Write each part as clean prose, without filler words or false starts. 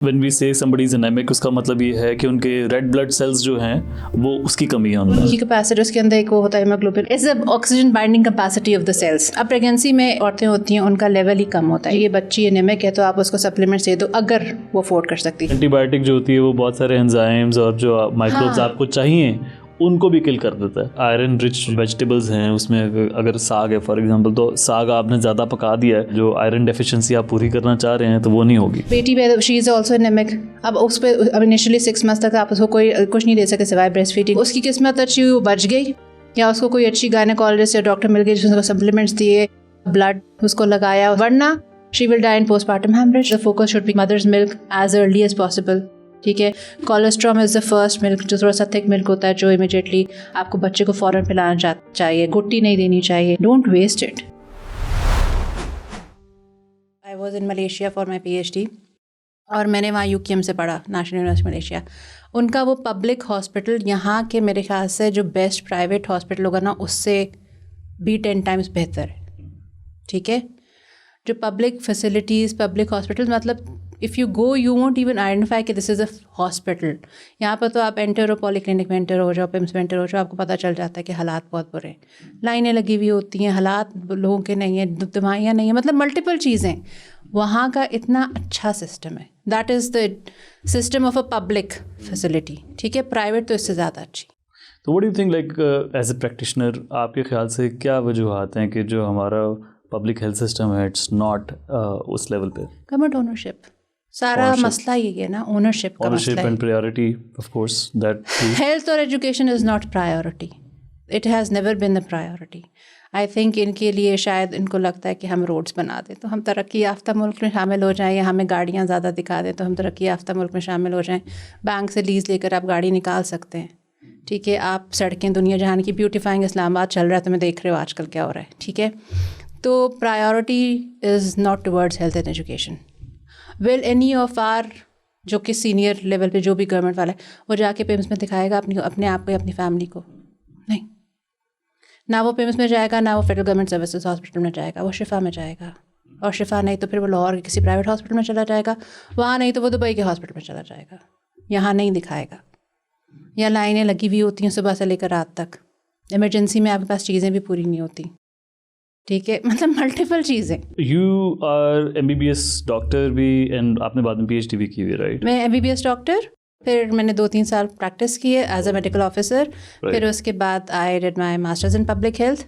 When we say somebody is anemic, उसका मतलब ये है कि उनके रेड ब्लड सेल्स जो हैं वो उसकी कमी है उनमें। उनकी कैपेसिटी, उसके अंदर एक वो होता है haemoglobin, is the oxygen binding capacity of the cells. अब प्रेगनेंसी में औरतें होती हैं उनका लेवल ही कम होता है। ये बच्ची एनेमिक है तो आप उसको सप्लीमेंट्स दे दो अगर वो अफोर्ड कर सकती है। एंटीबायोटिक जो होती है वो बहुत सारे एंजाइम्स और जो माइक्रोब्स आपको चाहिए उनको भी किल कर देता है। आयरन रिच वेजिटेबल्स हैं उसमें, अगर साग है फॉर एग्जांपल, तो साग आपने ज़्यादा पका दिया है, जो आयरन डेफिशिएंसी आप पूरी करना चाह रहे हैं तो वो नहीं होगी। बेटी पे शी इज़ ऑल्सो एनेमिक। अब उस पर अब इनिशियली 6 मंथ्स तक आप उसको कोई कुछ नहीं दे सके सिवाय ब्रेस्ट फीडिंग। उसकी किस्मत अच्छी बच गई, या उसको कोई अच्छी गायनेकोलॉजिस्ट या डॉक्टर मिल गई जिसने सप्लीमेंट्स दिए, ब्लड उसको लगाया, वरना she will die in postpartum haemorrhage. The focus should be mother's milk as early as possible. ठीक है, cholesterol is the first milk, जो थोड़ा सा थिक मिल्क होता है, जो इमीडिएटली आपको बच्चे को फ़ौरन पिलाना चाहिए, गुट्टी नहीं देनी चाहिए। Don't waste it. I was in Malaysia for my PhD और मैंने वहाँ UQM से पढ़ा, नेशनल यूनिवर्सिटी मलेशिया। उनका वो पब्लिक हॉस्पिटल यहाँ के मेरे ख्याल से जो बेस्ट प्राइवेट हॉस्पिटल होगा ना उससे भी 10 टाइम्स बेहतर है। ठीक है, जो पब्लिक फैसिलिटीज़, पब्लिक हॉस्पिटल, मतलब if you go you won't even identify कि दिस इज़ अ हॉस्पिटल। यहाँ पर तो आप एंटर हो, पॉलीक्लिनिक में एंटर हो जाओ, पिम्स में एंटर हो जाओ, आपको पता चल जाता है कि हालात बहुत बुरे हैं। लाइनें लगी हुई होती हैं, हालात लोगों के नहीं हैं, दवाइयाँ नहीं हैं, मतलब मल्टीपल चीज़ें। वहाँ का इतना अच्छा सिस्टम है। That is the system of a public facility. ठीक है, प्राइवेट तो इससे ज़्यादा अच्छी। तो what do you think, like as a practitioner, आपके ख्याल से क्या वजूहत हैं कि जो हमारा पब्लिक हेल्थ सिस्टम है इट्स नॉट उस लेवल पे? गवर्नमेंट ओनरशिप, सारा मसला यही है ना, ओनरशिप का मसला है। And priority, of course, that health और education is not priority, it has never been the priority. I think इनके लिए शायद इनको लगता है कि हम रोड्स बना दें तो हम तरक्की याफ्ता मुल्क में शामिल हो जाएं, या हमें गाड़ियाँ ज़्यादा दिखा दें तो हम तरक्की याफ्ता मुल्क में शामिल हो जाएं। बैंक से लीज़ लेकर आप गाड़ी निकाल सकते हैं। ठीक है, आप सड़कें दुनिया जहान की ब्यूटीफाइंग इस्लामाबाद चल रहा है तो मैं देख रहे हो आजकल क्या हो रहा है। ठीक है, तो priority is not towards health and education. Will any of our, जो कि सीनियर लेवल पे जो भी गवर्नमेंट वाला है, वो जाके पिम्स में दिखाएगा अपने आप को या अपनी फैमिली को? नहीं, ना वो पिम्स में जाएगा, ना वो फेडरल गवर्नमेंट सर्विसेज हॉस्पिटल में जाएगा, वो शिफा में जाएगा। और शिफा नहीं तो फिर वो लाहौर के किसी प्राइवेट हॉस्पिटल में चला जाएगा, वहाँ नहीं तो वो दुबई के हॉस्पिटल में चला जाएगा। यहाँ नहीं दिखाएगा। या लाइनें लगी हुई होती हैं सुबह से लेकर रात तक, इमरजेंसी में आपके पास चीज़ें भी पूरी नहीं होती। ठीक है, मतलब मल्टीपल चीज़ें। यू आर MBBS डॉक्टर भी, एंड आपने बाद में PhD भी की हुई, राइट? मैं MBBS डॉक्टर, फिर मैंने 2-3 साल प्रैक्टिस की है एज अ मेडिकल ऑफिसर। फिर उसके बाद I did my masters in public health,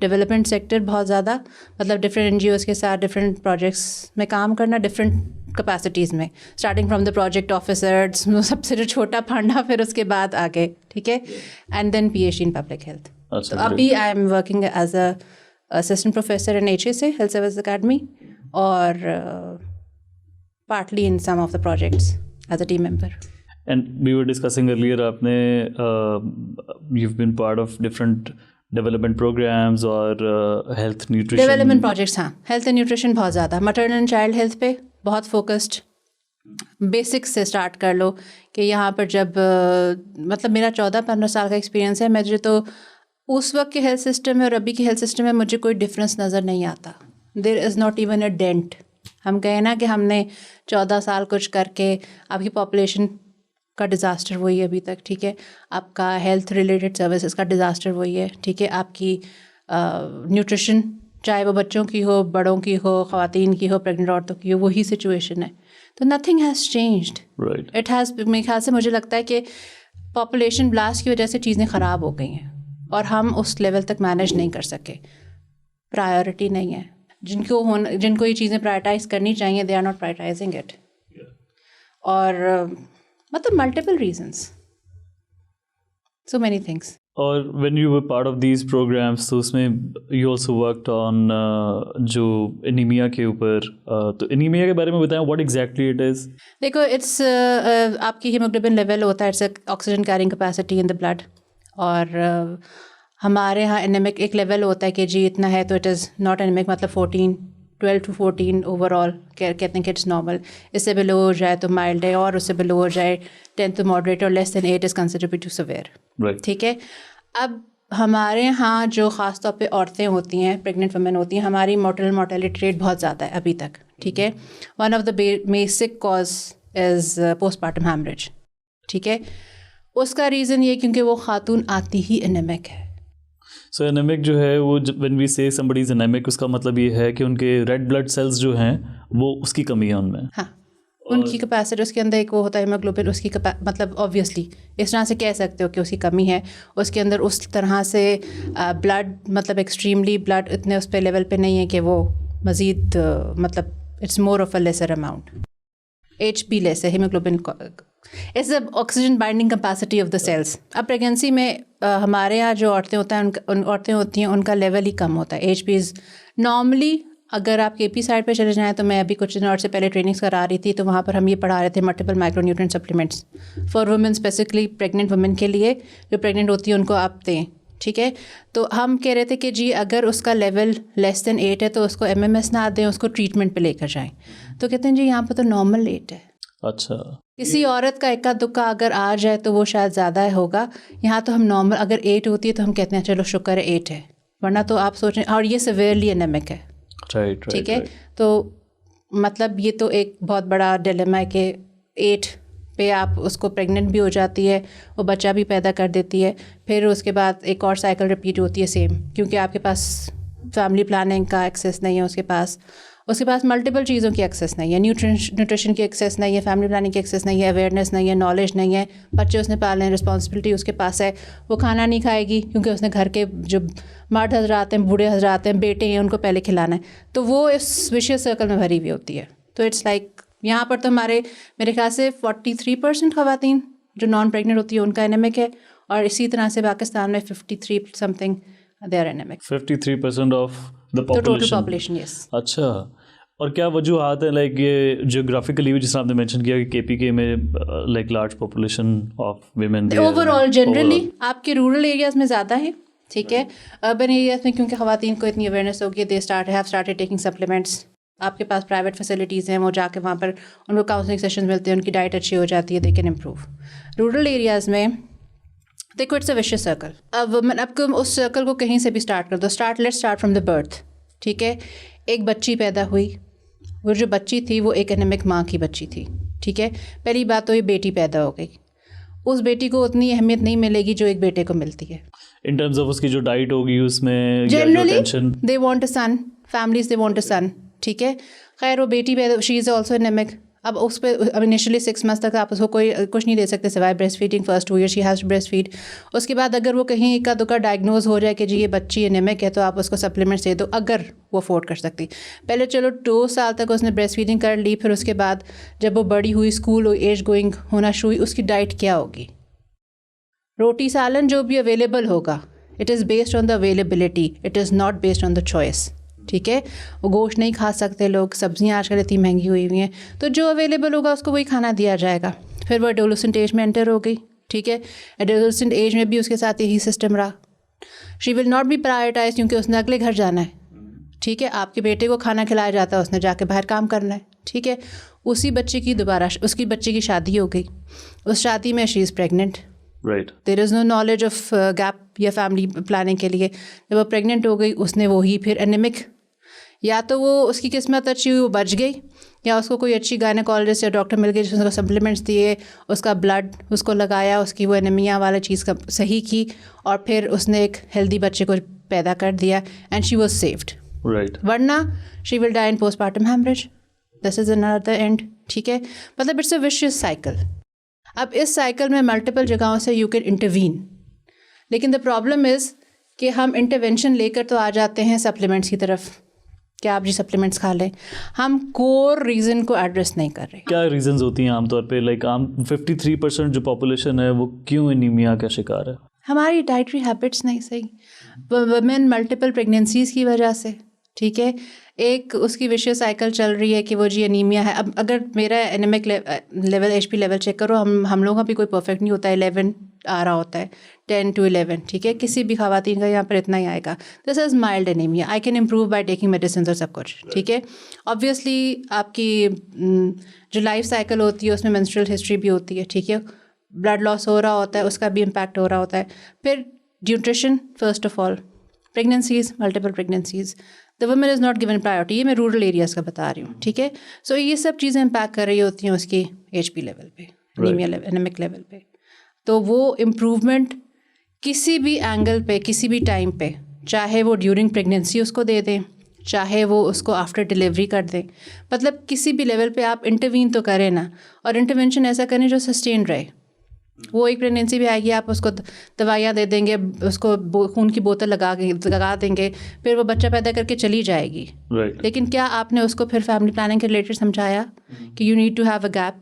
development sector बहुत ज़्यादा, मतलब डिफरेंट NGOs के साथ डिफरेंट प्रोजेक्ट्स में काम करना, डिफरेंट कैपेसिटीज़ में, starting from the project officers, सबसे जो छोटा फंडा, फिर उसके बाद आगे। ठीक है, and then PhD in public health. तो अभी I am working as a assistant professor in HSA, health service academy, और partly in some of the projects as a team member. And we were discussing earlier, आपने you've been part of different development programs और health nutrition development projects. हाँ, health and nutrition बहुत ज़्यादा, maternal and child health पे बहुत focused. Basics से start कर लो कि यहाँ पर जब मतलब मेरा 14-15 साल का एक्सपीरियंस है, मुझे तो उस वक्त के हेल्थ सिस्टम में और अभी के हेल्थ सिस्टम में मुझे कोई डिफरेंस नज़र नहीं आता। There is not even a dent. हम कहें ना कि हमने 14 साल कुछ करके, आपकी पॉपुलेशन का डिज़ास्टर वही है अभी तक। ठीक है, आपका हेल्थ रिलेटेड सर्विसेज का डिज़ास्टर वही है। ठीक है, आपकी न्यूट्रिशन, चाहे वो बच्चों की हो, बड़ों की हो, ख़वातीन की हो, प्रेग्नेंट औरतों की हो, वही सिचुएशन है। तो nothing has changed, right. It has, मेरे ख्याल से मुझे लगता है कि पॉपुलेशन ब्लास्ट की वजह से चीज़ें ख़राब हो गई हैं और हम उस लेवल तक मैनेज नहीं कर सके। प्रायोरिटी नहीं है। जिनको ये चीज़ें प्रायोरिटाइज करनी चाहिए, they are not prioritising it. और मतलब multiple reasons, so many things. और when you were part of these programs, तो उसमें you also worked on जो एनीमिया के ऊपर, तो एनीमिया के बारे में बताएं, what exactly it is? देखो, इट्स आपकी हीमोग्लोबिन लेवल होता है, it's oxygen carrying capacity in the blood. और हमारे यहाँ एनेमिक एक लेवल होता है कि जी इतना है तो इट इज़ नॉट एनेमिक, मतलब 12 to 14 ओवरऑल कहते हैं कि इट्स नॉर्मल। इससे बिलो हो जाए तो माइल्ड है, और उससे बिलो हो जाए 10 to मॉडरेट, और less than 8 is considered to severe. ठीक है, अब हमारे यहाँ जो ख़ास तौर पे औरतें होती हैं, प्रेग्नेंट वुमेन होती हैं, हमारी मोर्टेलिटी रेट बहुत ज़्यादा है अभी तक। ठीक है, one of the basic cause is postpartum haemorrhage, ठीक है। उसका रीज़न ये क्योंकि वो खातून आती ही एनेमिक है। सो एनेमिक जो है वो व्हेन वी से समबडी इज एनेमिक, उसका मतलब ये है कि उनके रेड ब्लड सेल्स जो हैं वो उसकी कमी है उनमें। हाँ, उनकी कैपेसिटी, उसके अंदर एक वो होता है हीमोग्लोबिन, उसकी मतलब ऑब्वियसली इस तरह से कह सकते हो कि उसकी कमी है उसके अंदर, उस तरह से ब्लड मतलब एक्सट्रीमली ब्लड इतने उस पे लेवल पे नहीं है कि वो मज़ीद मतलब it's more of a lesser amount, HB less है, haemoglobin it's the oxygen binding capacity of the cells. अब प्रेगनेंसी में हमारे यहाँ जो औरतें होता है उन औरतें होती हैं उनका लेवल ही कम होता है। HB इज़ नॉर्मली, अगर आप KP साइड पे चले जाएँ तो मैं अभी कुछ दिन और से पहले ट्रेनिंग्स करा रही थी, तो वहाँ पर हम ये पढ़ा रहे थे multiple micronutrient supplements for women, specifically pregnant women के लिए जो प्रेग्नेंट होती है उनको आप दें, ठीक है। तो हम कह रहे थे कि जी अगर उसका लेवल लेस देन 8 है तो उसको MMS ना दें, उसको ट्रीटमेंट पे लेकर जाएं। तो कहते हैं जी यहाँ पर तो नॉर्मल 8 है। अच्छा, किसी औरत का इक्का दुक्का अगर आ जाए तो वो शायद ज़्यादा होगा, यहाँ तो हम नॉर्मल, अगर 8 होती है तो हम कहते हैं चलो शुक्र है 8 है, वरना तो आप सोचें, और ये सिवियरली एनेमिक है, राइट, ठीक है। तो मतलब ये तो एक बहुत बड़ा डिलेमा है कि 8 पे आप उसको प्रेग्नेंट भी हो जाती है, वो बच्चा भी पैदा कर देती है, फिर उसके बाद एक और साइकिल रिपीट होती है सेम, क्योंकि आपके पास फैमिली प्लानिंग का एक्सेस नहीं है, उसके पास मल्टीपल चीज़ों की एक्सेस नहीं है, न्यूट्रिशन की एक्सेस नहीं है, फैमिली प्लानिंग की एक्सेस नहीं है, अवेयरनेस नहीं है, नॉलेज नहीं है, बच्चे उसने पालने हैं, रिस्पॉन्सिबिलिटी उसके पास है, वो खाना नहीं खाएगी क्योंकि उसने घर के जो मर्द हजरात हैं, बूढ़े हजरात हैं, बेटे हैं, उनको पहले खिलाना है, तो वो इस विशियस सर्कल में भरी हुई होती है। तो इट्स लाइक यहाँ पर तो मेरे ख्याल से 43% ख़वातीन जो नॉन प्रेगनेंट होती है उनका एनेमिक है, और इसी तरह से पाकिस्तान में 53 something they are anaemic, 53% of the total population. Yes. अच्छा, और क्या वजूहत है, लाइक ये जियोग्राफिकली भी, जिसने आपने मेंशन किया कि KPK में like large population of women, overall generally आपके रूरल एरियाज़ में ज़्यादा है, ठीक है। अर्बन एरियाज़ में क्योंकि ख़वातीन को इतनी अवेयरनेस होगी, they have started taking supplements, आपके पास प्राइवेट फैसिलिटीज़ हैं, वो जाके वहाँ पर उनको काउंसलिंग सेशन मिलते हैं, उनकी डाइट अच्छी हो जाती है, they can improve. Rural areas में देखो इट्स अ विशियस सर्कल। अब उस सर्कल को कहीं से भी स्टार्ट कर दो, let's start from the birth, ठीक है। एक बच्ची पैदा हुई, वो जो बच्ची थी वो एक एनेमिक माँ की बच्ची थी, ठीक है। पहली बात तो ये बेटी पैदा हो गई, उस बेटी को उतनी अहमियत नहीं मिलेगी जो एक बेटे को मिलती है इन टर्म्स ऑफ उसकी जो डाइट होगी उसमें, generally they want a son, families they want a son, ठीक है। खैर वो बेटी पैदा, शी इज़ ऑल्सो एनेमिक। अब उस पर अब इनिशियली 6 मंथ्स तक आप उसको कोई कुछ नहीं दे सकते सिवाय breast feeding, first 2 year she has to breast feed. उसके बाद अगर वो कहीं इक्का दुक्का डायग्नोज हो जाए कि जी ये बच्ची एनेमिक है, तो आप उसको सप्लीमेंट्स दे दो अगर वो अफोर्ड कर सकती। पहले चलो 2 साल तक उसने ब्रेस्ट फीडिंग कर ली, फिर उसके बाद जब वो बड़ी हुई, स्कूल एज गोइंग होना शुरू हुई, उसकी डाइट क्या होगी? रोटी सालन जो भी अवेलेबल होगा, it is based on the availability, it is not based on the choice, ठीक है। वो गोश्त नहीं खा सकते लोग, सब्जियां आजकल इतनी महंगी हुई हुई हैं, तो जो अवेलेबल होगा उसको वही खाना दिया जाएगा। फिर वो एडोलेसेंट एज में एंटर हो गई, ठीक है। एडोलेसेंट एज में भी उसके साथ यही सिस्टम रहा, she will not be prioritise क्योंकि उसने अगले घर जाना है, ठीक है। आपके बेटे को खाना खिलाया जाता है, उसने जाके बाहर काम करना है, ठीक है। उसकी बच्चे की शादी हो गई, उस शादी में she is pregnant, right. There is no knowledge of gap या फैमिली प्लानिंग के लिए। जब वो प्रेग्नेंट हो गई, उसने वही फिर एनेमिक, या तो वो उसकी किस्मत अच्छी हुई, वो बच गई, या उसको कोई अच्छी गायनेकोलॉजिस्ट या डॉक्टर मिल गई जिसने उसको सप्लीमेंट्स दिए, उसका ब्लड उसको लगाया, उसकी वो एनीमिया वाला चीज़ का सही की, और फिर उसने एक हेल्दी बच्चे को पैदा कर दिया, and she was saved, right. वरना she will die in postpartum haemorrhage, this is another and, ठीक है। मतलब इट्स अ विशियस साइकिल। अब इस साइकिल में मल्टीपल जगहों से यू कैन इंटरवीन, लेकिन द प्रॉब्लम इज़ कि हम इंटरवेंशन लेकर तो आ जाते हैं सप्लीमेंट्स की तरफ, क्या आप जी सप्लीमेंट्स खा लें, हम कोर रीज़न को एड्रेस नहीं कर रहे। क्या रीजंस होती हैं आमतौर पे, लाइक 53% जो पॉपुलेशन है वो क्यों एनीमिया का शिकार है? हमारी डाइटरी हैबिट्स नहीं सही, वुमेन मल्टीपल प्रेगनेंसीज़ की वजह से, ठीक है। एक उसकी विशियस साइकिल चल रही है कि वो जी एनीमिया है। अब अगर मेरा anaemic level HP level check करो, हम लोगों का भी कोई परफेक्ट नहीं होता, 11 आ रहा होता है, 10 to 11, ठीक है। किसी भी खवातीन का यहाँ पर इतना ही आएगा। This is mild anaemia, I can improve by taking medicine और सब कुछ, ठीक है। ऑब्वियसली आपकी जो लाइफ साइकिल होती है उसमें मेंस्ट्रुअल हिस्ट्री भी होती है, ठीक है। ब्लड लॉस हो रहा होता है, उसका भी इम्पैक्ट हो रहा होता है। फिर nutrition first of all, pregnancies, multiple pregnancies, the women is not given priority, ये मैं रूरल एरियाज़ का बता रही हूँ, ठीक है। सो ये सब चीज़ें इम्पैक्ट कर रही होती हैं उसकी HP लेवल पे, एनीमिया लेवल, एनेमिक लेवल पे। तो वो इम्प्रूवमेंट किसी भी एंगल पे, किसी भी टाइम पे, चाहे वो ड्यूरिंग प्रेगनेंसी उसको दे दें, चाहे वो उसको आफ्टर डिलीवरी कर दें, मतलब किसी भी लेवल पे आप इंटरवीन तो करें ना, और इंटरवेंशन ऐसा करें जो सस्टेन रहे। वो एक प्रेगनेंसी भी आएगी, आप उसको दवाइयाँ दे देंगे, उसको खून की बोतल लगा देंगे, फिर वो बच्चा पैदा करके चली जाएगी। लेकिन क्या आपने उसको फिर फैमिली प्लानिंग के रिलेटेड समझाया कि you need to have a gap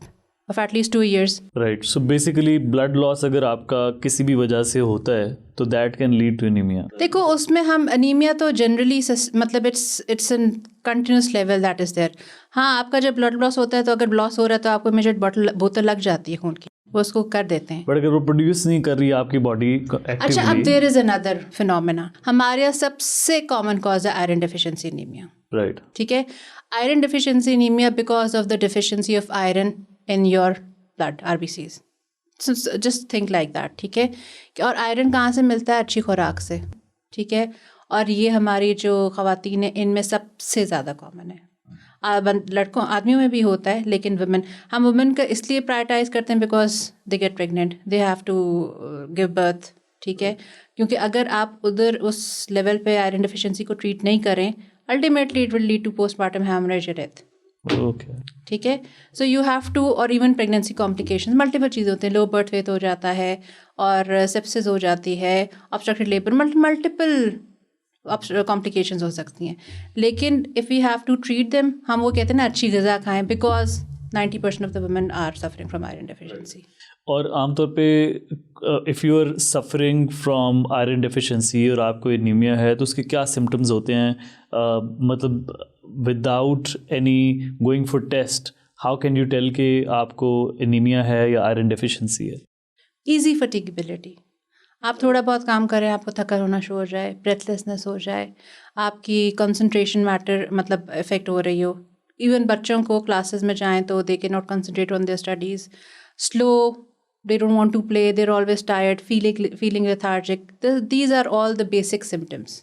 of at least 2 years? Right. So basically blood loss अगर आपका किसी भी वजह से होता है तो that can lead to anemia. देखो उसमें हम अनीमिया तो जनरली मतलब it's an continuous level that is there. हाँ, आपका जब ब्लड लॉस होता है तो अगर लॉस हो रहा है तो आपको इमीडिएट बोतल लग जाती है खून की, वो उसको कर देते हैं। बट अगर वो प्रोड्यूस नहीं कर रही है आपकी बॉडी एक्टिवली। अच्छा, अब देयर इज़ अनदर फिनोमेना। हमारे यहाँ सबसे कॉमन कॉज है आयरन डिफिशिएंसी एनीमिया। राइट, ठीक है। Iron deficiency anaemia because of the deficiency of iron in your blood, RBCs. So just think like that, ठीक है। और आयरन कहाँ से मिलता है? अच्छी खुराक से, ठीक है। और ये हमारी जो ख़वातीन है इनमें सबसे ज़्यादा कॉमन है। लड़कों आदमियों में भी होता है, लेकिन हम वुमेन का इसलिए प्रायोरिटाइज करते हैं because they get pregnant, they have to give birth, ठीक है। क्योंकि अगर आप उधर उस लेवल पे आयरन डिफिशिएंसी को ट्रीट नहीं करें, ultimately it will lead to postmortem haemorrhage या डेथ। ओके, ठीक है। सो यू हैव टू, और इवन प्रेगनेंसी कॉम्प्लिकेशंस मल्टीपल चीज़ें होती हैं, लो बर्थ वेट हो जाता है और सेप्सिस हो जाती है, ऑब्स्ट्रक्टेड लेबर, मल्टीपल कॉम्प्लिकेशंस हो सकती हैं। लेकिन if we have to treat them, हम वो कहते हैं ना अच्छी ग़िज़ा खाएं, because 90% of the women are suffering from iron deficiency. और आमतौर पे if you are suffering from iron deficiency और आपको एनीमिया है तो उसके क्या सिम्टम्स होते हैं? मतलब without any going for test how can you tell कि आपको एनीमिया है या आयरन डेफिशिएंसी है? ईजी फटीगेबिलिटी, आप थोड़ा बहुत काम करें आपको थकान होना शुरू हो जाए, ब्रेथलेसनेस हो जाए, आपकी कंसंट्रेशन मैटर मतलब इफेक्ट हो रही हो। इवन बच्चों को क्लासेस में जाएं तो they can not concentrate on their studies, slow, they don't want to play, they're always tired, feeling lethargic. These are all the basic symptoms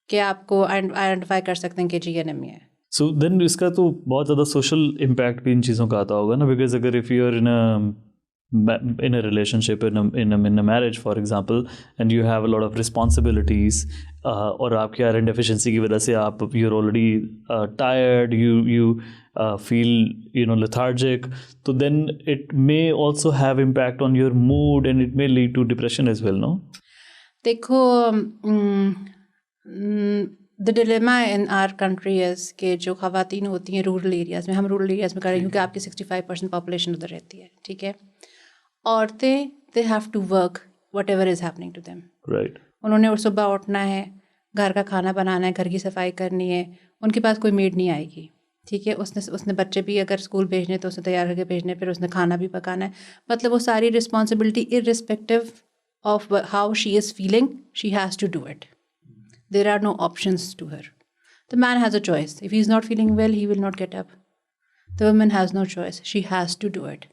कि आपको आइडेंटिफाई कर सकते हैं कि जी एनीमिया है। सो देन इसका तो बहुत ज़्यादा सोशल इम्पैक्ट भी इन चीज़ों का आता होगा ना, बिकॉज अगर if you are in a relationship, in a marriage for example, and you have a lot of responsibilities, और आपकी आयरन डेफिशिएंसी की वजह से आप you're already tired, you feel lethargic, तो then it may also have impact on your mood and it may lead to depression as well, no? देखो the dilemma in our country is कि जो ख़वातीन होती हैं रूरल एरियाज़ में, हम rural areas में कर रहे हैं क्योंकि आपकी 65% पॉपुलेशन उधर रहती है, ठीक है। औरतें they have to work whatever is happening to them, right. उन्होंने सुबह उठना है, घर का खाना बनाना है, घर की सफाई करनी है, उनके पास कोई मेड नहीं आएगी, ठीक है। उसने बच्चे भी अगर स्कूल भेजने तो उसने तैयार करके भेजने, फिर उसने खाना भी पकाना है, मतलब वो सारी responsibility irrespective of how she is feeling, she has to do it. There are no options to her. The man has a choice. If he's not feeling well, he will not get up. The woman has no choice. She has to do it.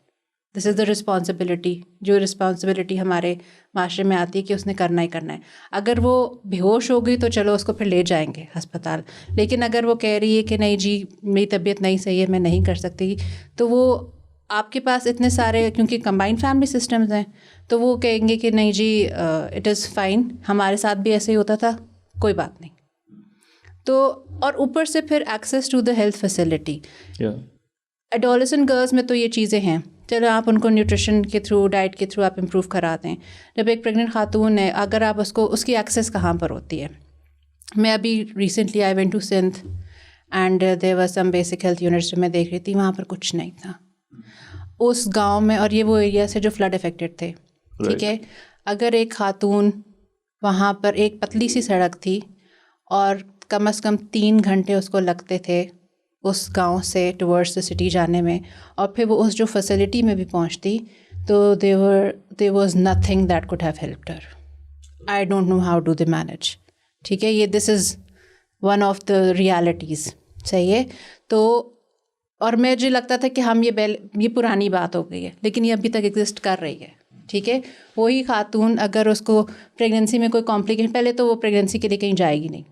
This is the responsibility. जो responsibility हमारे माशरे में आती है कि उसने करना ही करना है। अगर वो बेहोश हो गई तो चलो उसको फिर ले जाएंगे अस्पताल, लेकिन अगर वो कह रही है कि नहीं जी मेरी तबीयत नहीं सही है, मैं नहीं कर सकती, तो वो आपके पास इतने सारे, क्योंकि कंबाइंड फैमिली सिस्टम्स हैं, तो वो कहेंगे कि नहीं जी इट इज़ फाइन, हमारे साथ भी ऐसे ही होता था, कोई बात नहीं। तो और ऊपर से फिर access to the health facility, adolescent girls में तो ये चीज़ें हैं, चलो आप उनको न्यूट्रिशन के थ्रू, डाइट के थ्रू आप इम्प्रूव करा दें। जब एक प्रेग्नेंट खातून है, अगर आप उसकी एक्सेस कहाँ पर होती है? मैं अभी recently I went to Sindh and there was some basic health units जो मैं देख रही थी, वहाँ पर कुछ नहीं था उस गाँव में, और ये वो एरिया से जो फ्लड अफेक्टेड थे, ठीक है। अगर एक खातून वहाँ पर, एक पतली सी सड़क थी और कम से कम 3 घंटे उसको लगते थे उस गांव से टुवर्ड्स द सिटी जाने में, और फिर वो उस जो फैसिलिटी में भी पहुँचती तो there was nothing that could have helped her. I don't know how do they manage, ठीक है। ये this is one of the realities, सही है। तो और मुझे लगता था कि हम ये पुरानी बात हो गई है, लेकिन ये अभी तक एग्जिस्ट कर रही है, ठीक है। वही खातून अगर उसको प्रेगनेंसी में कोई कॉम्प्लिकेशन, पहले तो वो प्रेगनेंसी के लिए कहीं जाएगी नहीं,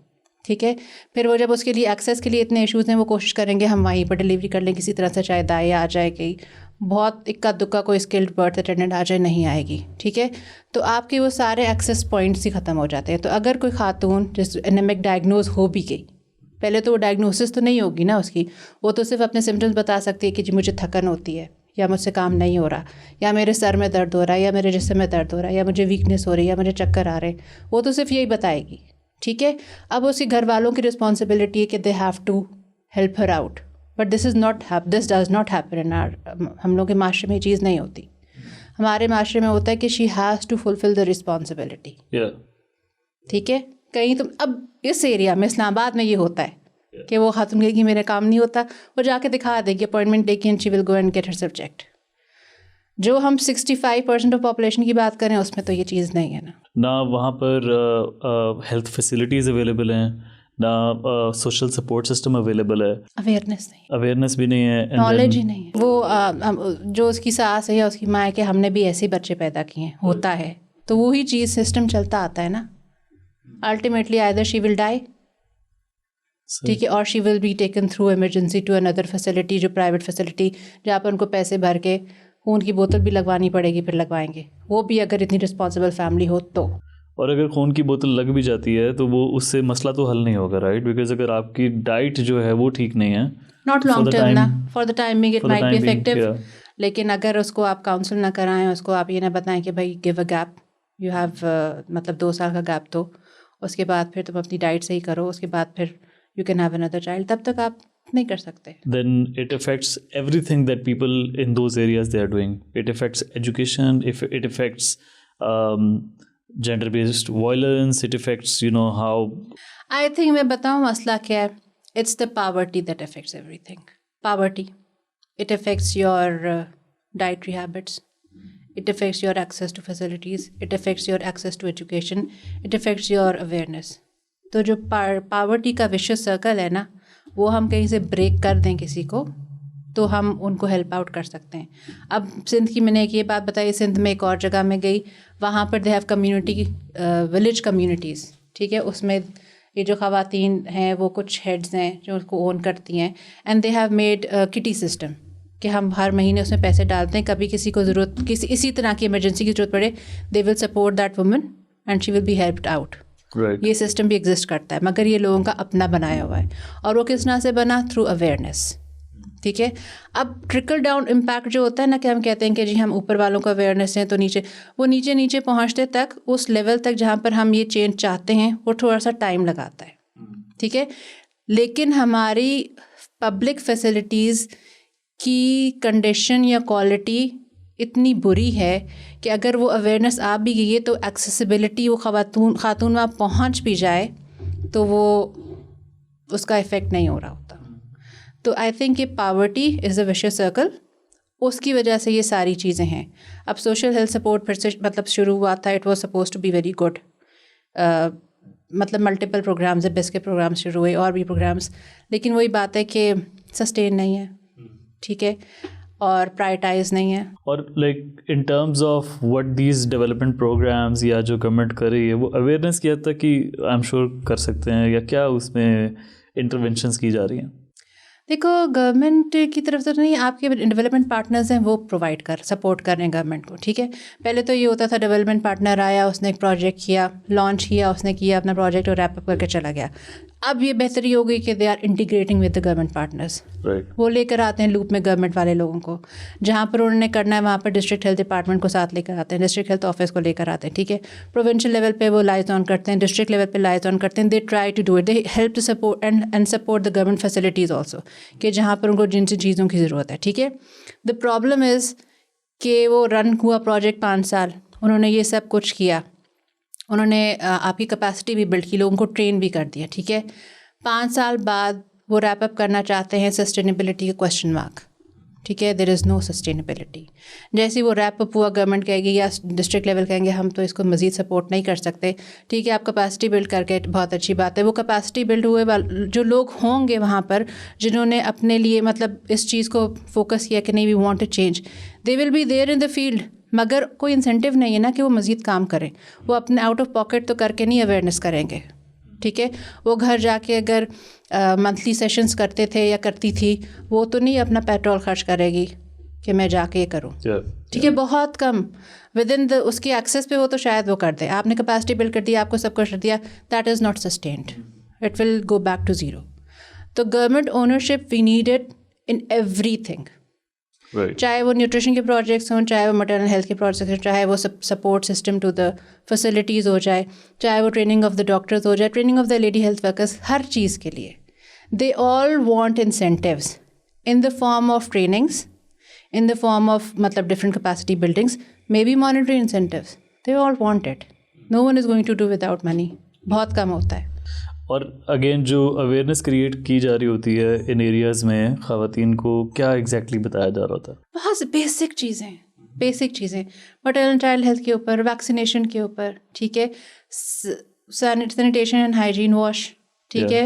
ठीक है। फिर वो जब उसके लिए एक्सेस के लिए इतने इश्यूज़ हैं, वो कोशिश करेंगे हम वहीं पर डिलीवरी कर लें किसी तरह से, चाहे दाएँ आ जाए कहीं, बहुत इक्का दुक्का कोई स्किल्ड बर्थ अटेंडेंट आ जाए, नहीं आएगी, ठीक है। तो आपके वो सारे एक्सेस पॉइंट्स ही ख़त्म हो जाते हैं। तो अगर कोई खातून जिस एनीमिक डायग्नोज हो भी गई, पहले तो वो डायग्नोसिस तो नहीं होगी ना उसकी, वो तो सिर्फ अपने सिम्टम्स बता सकती है कि जी मुझे थकन होती है, या मुझसे काम नहीं हो रहा, या मेरे सर में दर्द हो रहा है, या मेरे जिस्म में दर्द हो रहा है, या मुझे वीकनेस हो रही है, या मुझे चक्कर आ रहे हैं, वो तो सिर्फ यही बताएगी, ठीक है। अब उसके घर वालों की रिस्पॉन्सिबिलिटी है कि they have to help her out, but this does not happen in our, हम लोग के माशरे में ये चीज़ नहीं होती। हमारे माशरे में होता है कि she has to fulfil the responsibility, ठीक है। कहीं तो अब इस एरिया में इस्लामाबाद में ये होता है कि वो खातून कहेगी मेरा काम नहीं होता, वो जाके दिखा देगी, अपॉइंटमेंट लेके, and she will go and get herself checked. जो हम 65% ऑफ पॉपुलेशन की बात करें उसमें तो ये चीज़ नहीं है ना वहाँ पर हेल्थ फैसिलिटीज़ अवेलेबल हैं, ना सोशल सपोर्ट सिस्टम अवेलेबल है, अवेयरनेस भी नहीं है, नॉलेज ही नहीं है। वो जो उसकी सास है या उसकी माँ है कि हमने भी ऐसे ही बच्चे पैदा किए हैं, होता है, तो वही चीज़ सिस्टम चलता आता है ना। Ultimately either she will die, ठीक है, और she will be taken through emergency to another facility, जो प्राइवेट फैसिलिटी, जहाँ पर उनको पैसे भर के खून की बोतल भी लगवानी पड़ेगी, फिर लगवाएंगे, वो भी अगर इतनी रिस्पॉन्सिबल फैमिली हो तो। और अगर खून की बोतल लग भी जाती है तो वो उससे मसला तो हल नहीं होगा, राइट, बिकॉज अगर आपकी डाइट जो है वो ठीक नहीं है, नॉट लॉन्ग टर्म ना, for the time being it might be effective, लेकिन अगर उसको आप काउंसिल ना कराएं, उसको आप ये ना बताएं कि भाई give a gap, you have मतलब 2 साल का गैप दो, उसके बाद फिर तुम अपनी डाइट सही करो, उसके बाद फिर you can have another child, तब तक आप नहीं कर सकते। Then it affects everything that people in those areas they are doing. It affects education, if it affects gender-based violence, it affects, you know, how. I think मैं बताऊँ मसला क्या है, it's the poverty that affects everything. Poverty, it affects your dietary habits, it affects your access to facilities, it affects your access to education, it affects your awareness. तो जो poverty का vicious circle है ना, वो हम कहीं से break कर दें किसी को तो हम उनको हेल्प आउट कर सकते हैं। अब सिंध की मैंने एक ये बात बताई, सिंध में एक और जगह में गई, वहाँ पर they have community village communities, ठीक है, उसमें ये जो ख़वातीन हैं वो कुछ हेड्स हैं जो उसको ओन करती हैं, and they have made kitty system कि हम हर महीने उसमें पैसे डालते हैं, कभी किसी को ज़रूरत, किसी इसी तरह की इमरजेंसी की ज़रूरत पड़े, they will support that woman and she will be helped out. Right. ये सिस्टम भी एग्जिस्ट करता है, मगर ये लोगों का अपना बनाया हुआ है, और वो किस तरह से बना, थ्रू अवेयरनेस, ठीक है। अब ट्रिकल डाउन इम्पैक्ट जो होता है ना, कि हम कहते हैं कि जी हम ऊपर वालों का अवेयरनेस हैं तो नीचे, वो नीचे नीचे पहुंचते तक उस लेवल तक जहाँ पर हम ये चेंज चाहते हैं वो थोड़ा सा टाइम लगाता है, ठीक है। लेकिन हमारी पब्लिक फैसिलिटीज़ की कंडीशन या क्वालिटी इतनी बुरी है कि अगर वो अवेयरनेस आ भी गई है तो एक्सेसिबिलिटी, वो खातून वहाँ पहुँच भी जाए तो वो उसका इफ़ेक्ट नहीं हो रहा होता। तो आई थिंक ये poverty is a vicious circle, उसकी वजह से ये सारी चीज़ें हैं। अब सोशल हेल्थ सपोर्ट फिर से मतलब शुरू हुआ था, it was suppose to be very good, मतलब मल्टीपल प्रोग्राम्स है, बेस्ट के प्रोग्राम शुरू हुए और भी प्रोग्राम्स, लेकिन वही बात है कि सस्टेन नहीं है, ठीक है, और प्रायोरिटाइज नहीं है। और like in terms of what these development programmes या जो गवर्नमेंट कर रही है, वो अवेयरनेस की हद तक कि आई एम श्योर कर सकते हैं, या क्या उसमें इंटरवेंशंस की जा रही हैं? देखो, गवर्नमेंट की तरफ से नहीं, आपके डेवलपमेंट पार्टनर्स हैं वो प्रोवाइड सपोर्ट कर रहे हैं गवर्नमेंट को, ठीक है। पहले तो ये होता था डेवलपमेंट पार्टनर आया, उसने एक प्रोजेक्ट किया, लॉन्च किया, उसने किया अपना प्रोजेक्ट और रैप अप करके चला गया। अब ये बेहतरी हो गई कि they are integrating with the government partners, वो लेकर आते हैं लूप में गवर्नमेंट वाले लोगों को, जहाँ पर उन्होंने करना है वहाँ पर डिस्ट्रिक्ट हेल्थ डिपार्टमेंट को साथ लेकर आते हैं, डिस्ट्रिक्ट हेल्थ ऑफिस को लेकर आते हैं, ठीक है। प्रोविंशियल लेवल पे वो लाइज ऑन करते हैं, डिस्ट्रिक्ट लेवल पे लाइज ऑन करते हैं, they try to do it, they help to support and support the government facilities also, कि जहाँ पर उनको जिन चीज़ों की ज़रूरत है, ठीक है। द प्रॉब्लम इज़ कि वो रन हुआ प्रोजेक्ट 5 साल, उन्होंने ये सब कुछ किया, उन्होंने आपकी कैपेसिटी भी बिल्ड की, लोगों को ट्रेन भी कर दिया, ठीक है। 5 साल बाद वो रैप अप करना चाहते हैं, सस्टेनेबिलिटी का क्वेश्चन मार्क, ठीक है, देयर इज़ नो सस्टेनेबिलिटी। जैसे ही वो रैप अप हुआ, गवर्नमेंट कहेगी या डिस्ट्रिक्ट लेवल कहेंगे हम तो इसको मज़ीद सपोर्ट नहीं कर सकते, ठीक है, आप कैपेसिटी बिल्ड करके बहुत अच्छी बात है। वो कैपेसिटी बिल्ड हुए जो लोग होंगे वहाँ पर, जिन्होंने अपने लिए मतलब इस चीज़ को फोकस किया कि नहीं we want to change, they will be there in the field, मगर कोई इंसेंटिव नहीं है ना कि वो मज़ीद काम करें। वो अपने आउट ऑफ पॉकेट तो करके नहीं अवेयरनेस करेंगे, ठीक है। वो घर जाके अगर मंथली सेशंस करते थे या करती थी, वो तो नहीं अपना पेट्रोल खर्च करेगी, कि मैं जाके ये करूँ, ठीक है, बहुत कम विद इन द उसकी एक्सेस पे हो तो शायद वो कर दे। आपने कैपेसिटी बिल्ड कर दी, आपको सब कुछ कर दिया, that is not sustained, it will go back to zero. तो government ownership we need it in everything, चाहे वो न्यूट्रिशन के प्रोजेक्ट्स हों, चाहे वो मटर्नल हेल्थ के प्रोजेक्ट्स हों, चाहे वो support system to the facilities हो जाए, चाहे वो ट्रेनिंग ऑफ द डॉक्टर्स हो जाए, training of the lady health workers, हर चीज़ के लिए they all want incentives in the form of trainings, in the form of मतलब different capacity buildings, maybe monetary incentives, they all want it. No one is going to do without money, बहुत कम होता है। और again जो awareness create की जा रही होती है इन एरियाज़ में, ख़वातीन को क्या एग्जैक्टली बताया जा रहा होता है? बहुत बेसिक चीज़ें मटर्नल चाइल्ड हेल्थ के ऊपर, वैक्सीनेशन के ऊपर, ठीक है, सैनिटेशन एंड हाइजीन वॉश, ठीक है,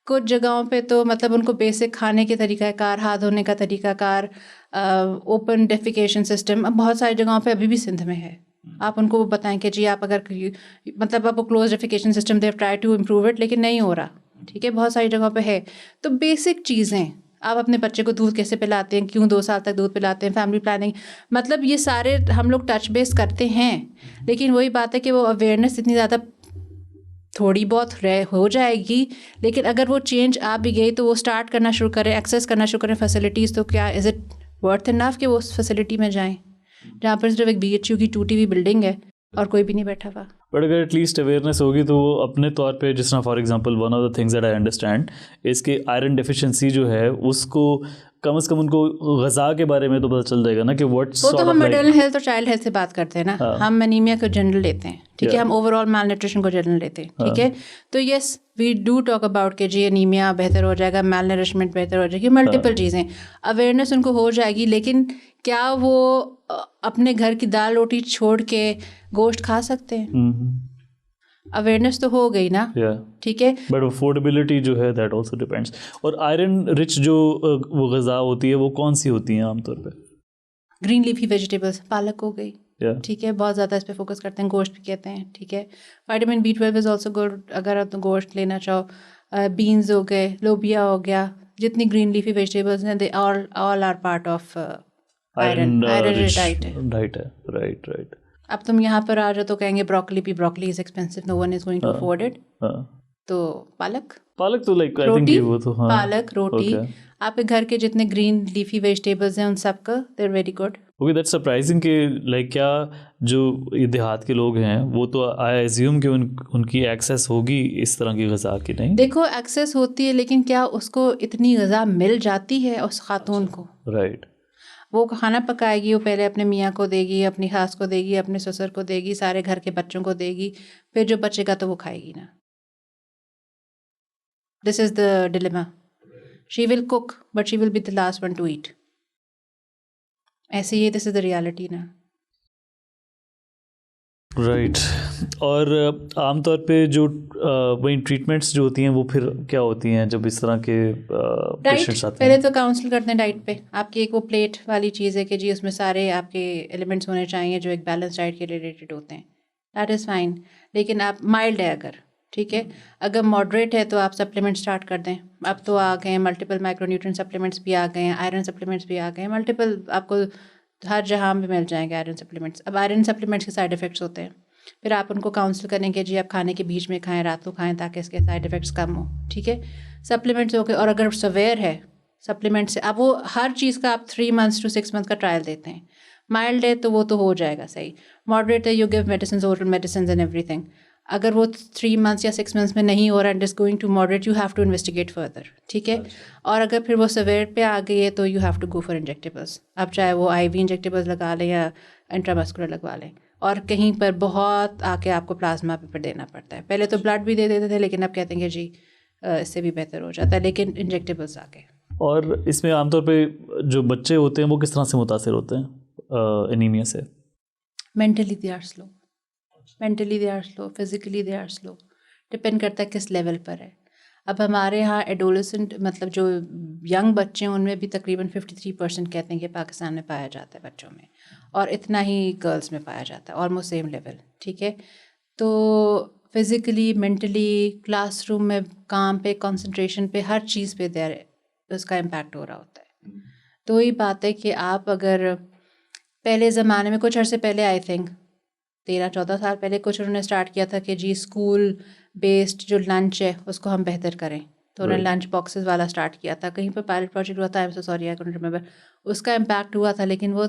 कुछ जगहों पे तो मतलब उनको बेसिक खाने के तरीक़ाकार, हाथ धोने का तरीक़ाकार, ओपन डेफिकेशन सिस्टम अब बहुत सारी जगहों पे अभी भी सिंध में है। आप उनको वो बताएं कि जी आप अगर मतलब आपको close defecation system they try to improve it, लेकिन नहीं हो रहा, ठीक है, बहुत सारी जगहों पे है। तो बेसिक चीज़ें, आप अपने बच्चे को दूध कैसे पिलाते हैं, क्यों 2 साल तक दूध पिलाते हैं, फैमिली प्लानिंग, मतलब ये सारे हम लोग टच बेस करते हैं, लेकिन वही बात है कि वो अवेयरनेस इतनी ज़्यादा थोड़ी बहुत हो जाएगी, लेकिन अगर वो चेंज आ भी गई तो वो स्टार्ट करना शुरू करें, एक्सेस करना शुरू करें फैसिलिटीज़, तो क्या इज़ इट वर्थ इनफ कि वो उस फैसिलिटी में जाएं जहाँ पर सिर्फ एक BHU की टूटी हुई बिल्डिंग है और कोई भी नहीं बैठा हुआ। बट अगर एटलीस्ट अवेयरनेस होगी तो वो अपने तौर पे, जिस तरह for example one of the things that I understand इसके आयरन डेफिशिएंसी जो है उसको कम से कम उनको ग़िज़ा के बारे में तो पता चल जाएगा ना कि व्हाट वो तो हम मटर्नल हेल्थ और चाइल्ड हेल्थ से बात करते हैं ना, हम एनीमिया को जनरल लेते हैं, ठीक है, हम ओवरऑल माल न्यूट्रिशन को जनरल लेते हैं, ठीक है, तो yes we do talk about कि जी एनीमिया बेहतर हो जाएगा, माल नरिशमेंट बेहतर हो जाएगी, मल्टीपल चीज़ें, अवेयरनेस उनको हो जाएगी, लेकिन क्या वो अपने घर की दाल रोटी छोड़ के गोश्त खा सकते हैं? अवेयरनेस तो हो गई ना, ठीक है, बट अफोर्डेबिलिटी जो है दैट आल्सो डिपेंड्स। और आयरन रिच जो वो ग़िज़ा होती है वो कौन सी होती हैं आमतौर पे? ग्रीन लीफी वेजिटेबल्स, पालक हो गई, ठीक है, बहुत ज़्यादा इस पर फोकस करते हैं, गोश्त भी कहते हैं, ठीक है, vitamin B12 is also good अगर आप गोश्त लेना चाहो, बीन्स हो गए, लोबिया हो गया, जितनी ग्रीन लीफी वेजिटेबल्स हैं they all are part of iron rich diet है। राइट। अब तुम यहाँ पर आ जाओ तो कहेंगे broccoli is expensive, no one is going to afford it, तो पालक तो लाइक आई थिंक वो तो पालक रोटी, आपके घर के जितने ग्रीन लीफी वेजिटेबल्स हैं उन सब का they are very good. Okay, that's surprising कि लाइक क्या जो ये देहात के लोग हैं वो तो आई एज्यूम कि उनकी एक्सेस होगी इस तरह की ग़िज़ा की। नहीं, देखो एक्सेस होती है, लेकिन क्या उसको इतनी ग़िज़ा मिल जाती है उस खातून को? राइट, वो खाना पकाएगी, वो पहले अपने मियाँ को देगी, अपनी सास को देगी, अपने ससुर को देगी, सारे घर के बच्चों को देगी, फिर जो बचेगा तो वो खाएगी ना। This is the dilemma. She will cook but she will be the last one to eat. ऐसे ही दिस इज़ द रियलिटी ना। राइट। और आमतौर पे जो वही ट्रीटमेंट्स जो होती हैं वो फिर क्या होती हैं जब इस तरह के पेशेंट्स आते हैं? पहले तो काउंसिल करते हैं डाइट पे। आपकी एक वो प्लेट वाली चीज़ है कि जी उसमें सारे आपके एलिमेंट्स होने चाहिए जो एक बैलेंस डाइट के रिलेटेड होते हैं, दैट इज़ फाइन। लेकिन आप माइल्ड है अगर, ठीक है, अगर मॉडरेट है तो आप सप्लीमेंट स्टार्ट कर दें। अब तो आ गए हैं मल्टीपल माइक्रोन्यूट्रिएंट सप्लीमेंट्स भी आ गए हैं, आयरन सप्लीमेंट्स भी आ गए हैं, मल्टीपल आपको हर जहाँ भी मिल जाएंगे आयरन सप्लीमेंट्स। अब आयरन सप्लीमेंट्स के साइड इफ़ेक्ट्स होते हैं, फिर आप उनको काउंसिल करेंगे जी आप खाने के बीच में खाएं, रात को खाएं ताकि इसके साइड इफ़ेक्ट्स कम हो, ठीक है। सप्लीमेंट्स हो गए, और अगर सवेयर है सप्लीमेंट से, अब वो हर चीज़ का आप 3 months to 6 months का ट्रायल देते हैं। माइल्ड है तो वो तो हो जाएगा सही, मॉडरेट है you give medicine, oral medicine and everything. अगर वो 3 months या 6 months में नहीं हो रहा and is going to moderate, you have to investigate further, ठीक है। और अगर फिर वो सवेयर पे आ गई है तो you have to go for injectables. अब चाहे वो IV इंजेक्टेबल्स लगा लें या इंट्रामस्कुलर लगवा लें, और कहीं पर बहुत आके आपको प्लाज्मा पेपर देना पड़ता है। पहले तो ब्लड भी दे देते थे, लेकिन अब कहते हैं कि जी इससे भी बेहतर हो जाता है, लेकिन इंजेक्टेबल्स आके। और इसमें आमतौर पे जो बच्चे होते हैं वो किस तरह से मुतासिर होते हैं एनीमिया से? Mentally they are slow, physically they are slow, depend करता है किस लेवल पर है। अब हमारे यहाँ एडोलेसेंट मतलब जो यंग बच्चे हैं उनमें भी तकरीबन 53% कहते हैं कि पाकिस्तान में पाया जाता है बच्चों में, और इतना ही गर्ल्स में पाया जाता है, ऑलमोस्ट सेम लेवल, ठीक है। तो फिज़िकली, मेंटली, क्लासरूम में काम पे, कंसंट्रेशन पे, हर चीज़ पे देर उसका इम्पैक्ट हो रहा होता है। तो वही बात है कि आप अगर पहले ज़माने में कुछ अर्से पहले आई थिंक 13-14 साल पहले कुछ उन्होंने स्टार्ट किया था कि जी स्कूल बेस्ड जो लंच है उसको हम बेहतर करें, तो उन्होंने लंच बॉक्सेस वाला स्टार्ट किया था, कहीं पर पायलट प्रोजेक्ट हुआ था, I am so sorry I can remember, उसका इम्पैक्ट हुआ था लेकिन वो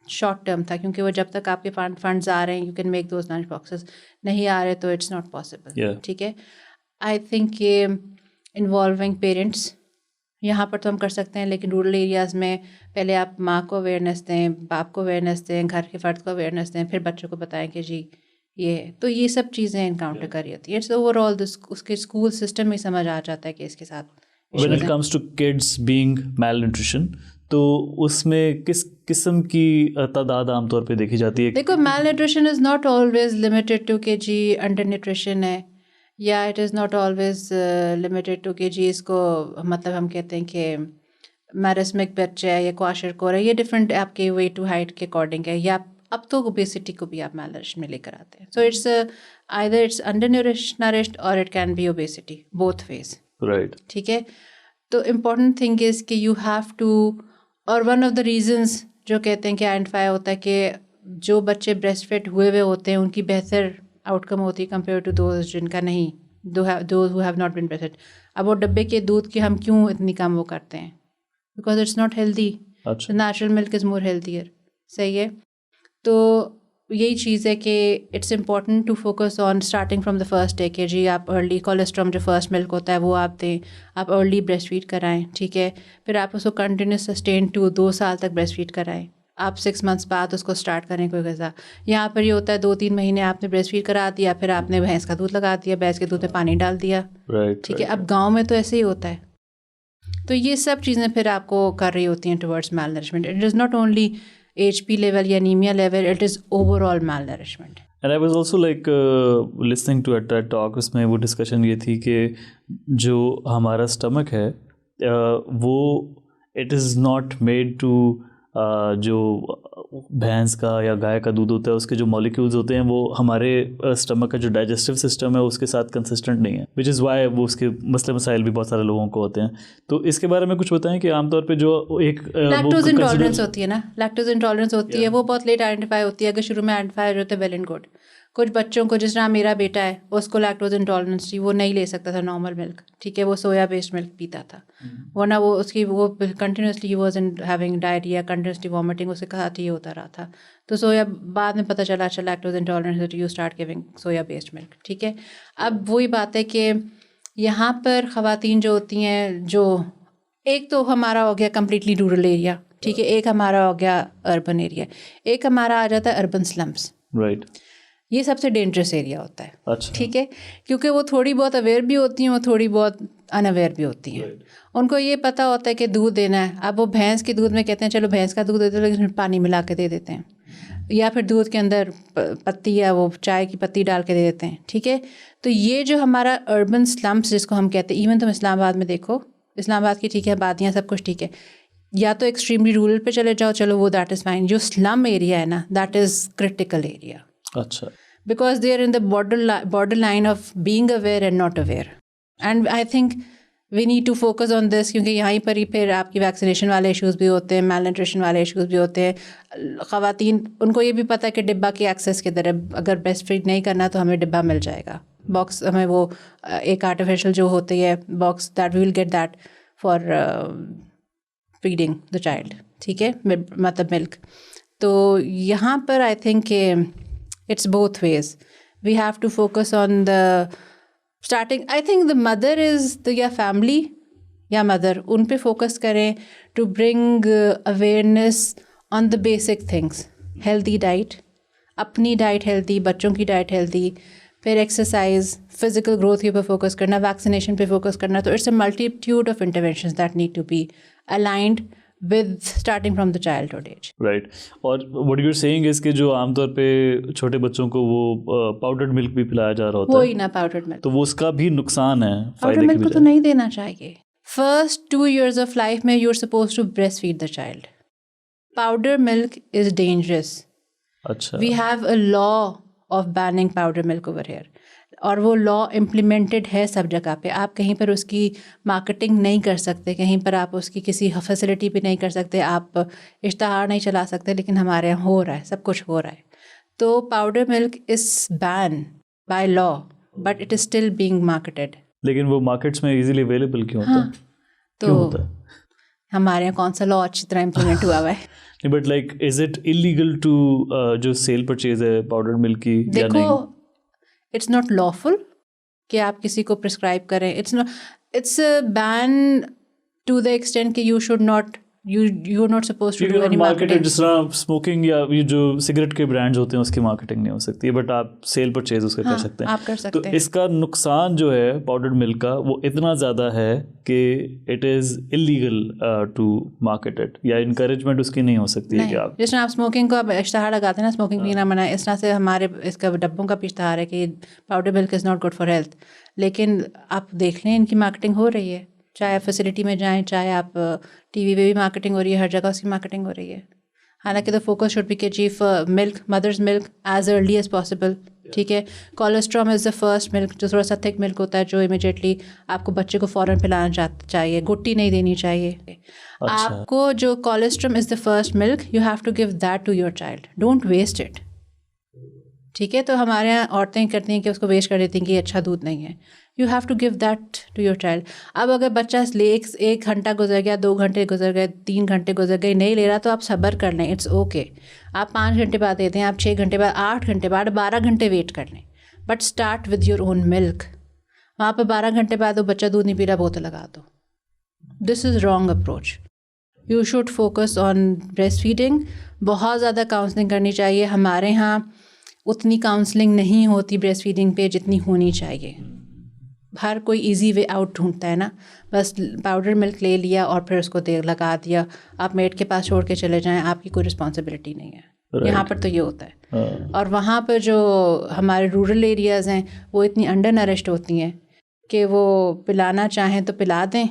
शॉर्ट टर्म था, क्योंकि वो जब तक आपके फंड्स आ रहे हैं you can make those lunch boxes, नहीं आ रहे तो इट्स नॉट पॉसिबल। ठीक है, आई थिंक ये इन्वॉल्विंग पेरेंट्स यहाँ पर तो हम कर सकते हैं, लेकिन रूरल एरियाज़ में पहले आप माँ को अवेयरनेस दें, बाप को अवेयरनेस दें, घर के फ़र्द को अवेयरनेस दें, फिर बच्चों को बताएं कि जी ये, तो ये सब चीज़ें इनकाउंटर करी होती है। इट्स ओवरऑल उसके स्कूल सिस्टम में समझ आ जाता है कि इसके साथ when it comes to kids being malnutrition, तो उसमें किस किस्म की तादाद आमतौर पे देखी जाती है? देखो, male nutrition is not always limited to कि जी अंडर न्यूट्रिशन है, या it is not always limited to कि जी इसको मतलब हम कहते हैं कि मैरिस्मिक बच्चा है या क्वाशरकोर है, ये डिफरेंट आपके वेट टू हाइट के अकॉर्डिंग है, या अब तो ओबेसिटी को भी आप मैलनरिश्ड में लेकर आते हैं। So it's either it's under nourished और it can be obesity, both ways. Right, ठीक है, तो इम्पॉर्टेंट थिंग इज़ कि यू हैव टू, और वन ऑफ द रीजंस जो कहते हैं कि आइडेंटिफाई होता है कि जो बच्चे ब्रेस्ट फेड हुए होते हैं उनकी बेहतर आउटकम होती है कंपेयर टू दोज जिनका नहीं, those who have not been breast fed. अब वो डब्बे के दूध की हम क्यों इतनी कम वो करते हैं? Because it's not healthy, natural milk is more healthier. सही है, तो यही चीज़ है कि it's important to focus on starting from the first day के जी आप अर्ली कोलेस्ट्रॉम जो फर्स्ट मिल्क होता है वो आप दें, आप अर्ली ब्रेस्ट फीड कराएं। ठीक है, फिर आप उसको कंटिन्यूस सस्टेन 2 साल तक ब्रेस्ट फीड कराएं, आप 6 मंथ्स बाद उसको स्टार्ट करें कोई गज़ा। यहाँ पर ये होता है 2-3 महीने आपने ब्रेस्ट फीड करा दिया, फिर आपने भैंस का दूध लगा दिया, भैंस के दूध में पानी डाल दिया। ठीक है, अब गाँव में तो ऐसे ही होता है। तो ये सब चीज़ें फिर आपको कर रही होती हैं towards malnourishment. It is not only HP level या anemia level, it is overall malnourishment. And I was also like listening to at that talk, उसमें वो डिस्कशन ये थी कि जो हमारा स्टमक है वो it is not made to जो भैंस का या गाय का दूध होता है उसके जो मॉलिक्यूल्स होते हैं वो हमारे स्टमक का जो डाइजेस्टिव सिस्टम है उसके साथ कंसिस्टेंट नहीं है, विच इज़ वाई वो उसके मसले मसाइल भी बहुत सारे लोगों को होते हैं। तो इसके बारे में कुछ बताएं कि आमतौर पे जो एक लैक्टोज इंटॉलरेंस होती है ना, लैक्टोज इंटॉलरेंस होती है, वो बहुत लेट आइडेंटिफाई होती है। अगर शुरू में आइडेंटिफाई होते हैं वेल एंड गुड। कुछ बच्चों को, जिस तरह मेरा बेटा है उसको लैक्टोज इंटॉलरेंस थी, वो नहीं ले सकता था नॉर्मल मिल्क। ठीक है, वो सोया बेस्ड मिल्क पीता था, वरना वो उसकी वो continuously was in having diarrhoea, continuously vomiting, उसके साथ ही होता रहा था। तो सोया, बाद में पता चला अच्छा lactose intolerance, you start giving soya based milk. ठीक है, अब वही बात है कि यहाँ पर ख़वातीन जो होती हैं, जो एक तो हमारा हो गया कम्प्लीटली रूरल एरिया, ठीक है, एक हमारा हो गया अर्बन एरिया, एक हमारा आ जाता है अर्बन स्लम्स। राइट, ये सबसे डेंजरस एरिया होता है। अच्छा, ठीक है, क्योंकि वो थोड़ी बहुत अवेयर भी होती हैं, वो थोड़ी बहुत अनअवेयर भी होती हैं। उनको ये पता होता है कि दूध देना है, अब वो भैंस के दूध में कहते हैं चलो भैंस का दूध देते हैं, लेकिन पानी मिला के दे देते हैं, या फिर दूध के अंदर पत्ती या वो चाय की पत्ती डाल के दे देते हैं। ठीक है, तो ये जो हमारा अर्बन स्लम्स जिसको हम कहते हैं, इवन तुम इस्लामाबाद में देखो, इस्लामाबाद की ठीक है बादियाँ सब कुछ ठीक है, या तो एक्सट्रीमली रूरल पे चले जाओ, चलो वो दैट इज़ फाइन। जो स्लम एरिया है ना, दैट इज़ क्रिटिकल एरिया। अच्छा, because they are in the borderline of being aware and not aware, and I think we need to focus on this, क्योंकि यहाँ पर ही फिर आपकी वैक्सीनेशन वाले इश्यूज़ भी होते हैं, मैल न्यूट्रिशन वाले इश्यूज़ भी होते हैं। ख़वातीन उनको ये भी पता है कि डिब्बा की एक्सेस किधर है, अगर ब्रेस्ट फीड नहीं करना तो हमें डिब्बा मिल जाएगा, बॉक्स हमें वो एक आर्टिफिशियल जो होती है box, that we will get that for feeding the child. ठीक है, मतलब मिल्क। तो यहाँ पर I think it's both ways. We have to focus on the starting. I think the mother is the या family या mother, उन पे focus करें to bring awareness on the basic things. Healthy diet, अपनी diet healthy, बच्चों की diet healthy, फिर exercise, physical growth के ऊपर focus करना, vaccination पे focus करना। तो it's a multitude of interventions that need to be aligned with starting from the childhood age. Right. और what you're saying is कि जो आमतौर पे छोटे बच्चों को वो पाउडर्ड मिल्क भी पिलाया जा रहा होता है, वही ना पाउडर्ड मिल्क, तो वो उसका भी नुकसान है, पाउडर मिल्क को तो नहीं देना चाहिए। फर्स्ट 2 years ऑफ लाइफ में you are suppose to breast feed the child. Powder milk is dangerous. अच्छा, we have a law of banning powder milk over here. और वो लॉ इम्प्लीमेंटेड है सब जगह पे। आप कहीं पर उसकी मार्केटिंग नहीं कर सकते, कहीं पर आप उसकी किसी फैसिलिटी पे नहीं कर सकते, आप इश्तहार नहीं चला सकते, लेकिन हमारे यहाँ हो रहा है, सब कुछ हो रहा है। तो powder milk is ban by law but it is still being marketed. लेकिन वो मार्केट्स में इजीली अवेलेबल क्यों होता है? हाँ, क्यों होता है? हमारे यहाँ कौन सा लॉ अच्छी तरह इम्प्लीमेंट हुआ है? But like is it illegal to जो सेल परचेज है पाउडर मिल्क की या देखो, नहीं? इट्स नॉट लॉफुल कि आप किसी को प्रिस्क्राइब करें। It's ban to the extent कि you should not you are not suppose to do any marketing. जिस तरह स्मोकिंग या ये जो सिगरेट के ब्रांड्स होते हैं उसकी मार्केटिंग नहीं हो सकती है, बट आप सेल परचेज उसका कर सकते हैं। आप कर सकते तो हैं। इसका नुकसान जो है पाउडर्ड मिल्क का वो इतना ज़्यादा है कि it is illegal to market it, या इनकरेजमेंट उसकी नहीं हो सकती है कि आप जिस तरह आप स्मोकिंग को आप इश्तहार लगाते हैं ना, स्मोकिंग पीना मना है, इस तरह से हमारे इसका डब्बों का भी इश्तहार है कि powder milk is not good for health. लेकिन आप देख लें इनकी मार्केटिंग हो रही है, चाहे आप फैसिलिटी में जाएं, चाहे आप टीवी पे भी मार्केटिंग हो रही है, हर जगह उसकी मार्केटिंग हो रही है। हालांकि द फोकस शुड बी कि chief milk, mother's milk as early as possible. ठीक है, colostrum is the first milk, जो थोड़ा सा थिक मिल्क होता है, जो इमिडिएटली आपको बच्चे को फ़ौरन पिलाना चाहिए, गुट्टी नहीं देनी चाहिए। आपको जो colostrum is the first milk, you have to give that to your child, don't waste it. ठीक है, तो हमारे यहाँ औरतें करती हैं कि उसको वेस्ट कर देती हैं कि अच्छा दूध नहीं है। You have to give that to your child. अब अगर बच्चा एक घंटा गुजर गया, 2 घंटे गुजर गए, 3 घंटे गुजर गए, नहीं ले रहा, तो आप सब्र कर लें, इट्स ओके। आप 5 घंटे बाद देते हैं, आप 6 घंटे बाद, 8 घंटे बाद, 12 घंटे वेट कर लें, but start with your own milk. वहाँ पर 12 घंटे बाद वो बच्चा दूध नहीं पी रहा, बोतल लगा दो। This is wrong approach. You should focus on breast feeding. बहुत ज़्यादा काउंसलिंग करनी चाहिए। हमारे यहाँ उतनी काउंसलिंग नहीं होती ब्रेस्ट फीडिंग पे जितनी होनी चाहिए। हर कोई इजी वे आउट ढूंढता है ना, बस पाउडर मिल्क ले लिया और फिर उसको लगा दिया, आप मेड के पास छोड़ के चले जाएं, आपकी कोई रिस्पॉन्सिबिलिटी नहीं है। यहाँ पर तो ये होता है। और वहाँ पर जो हमारे रूरल एरियाज़ हैं वो इतनी अंडर नरिश्ड होती हैं कि वो पिलाना चाहें तो पिला दें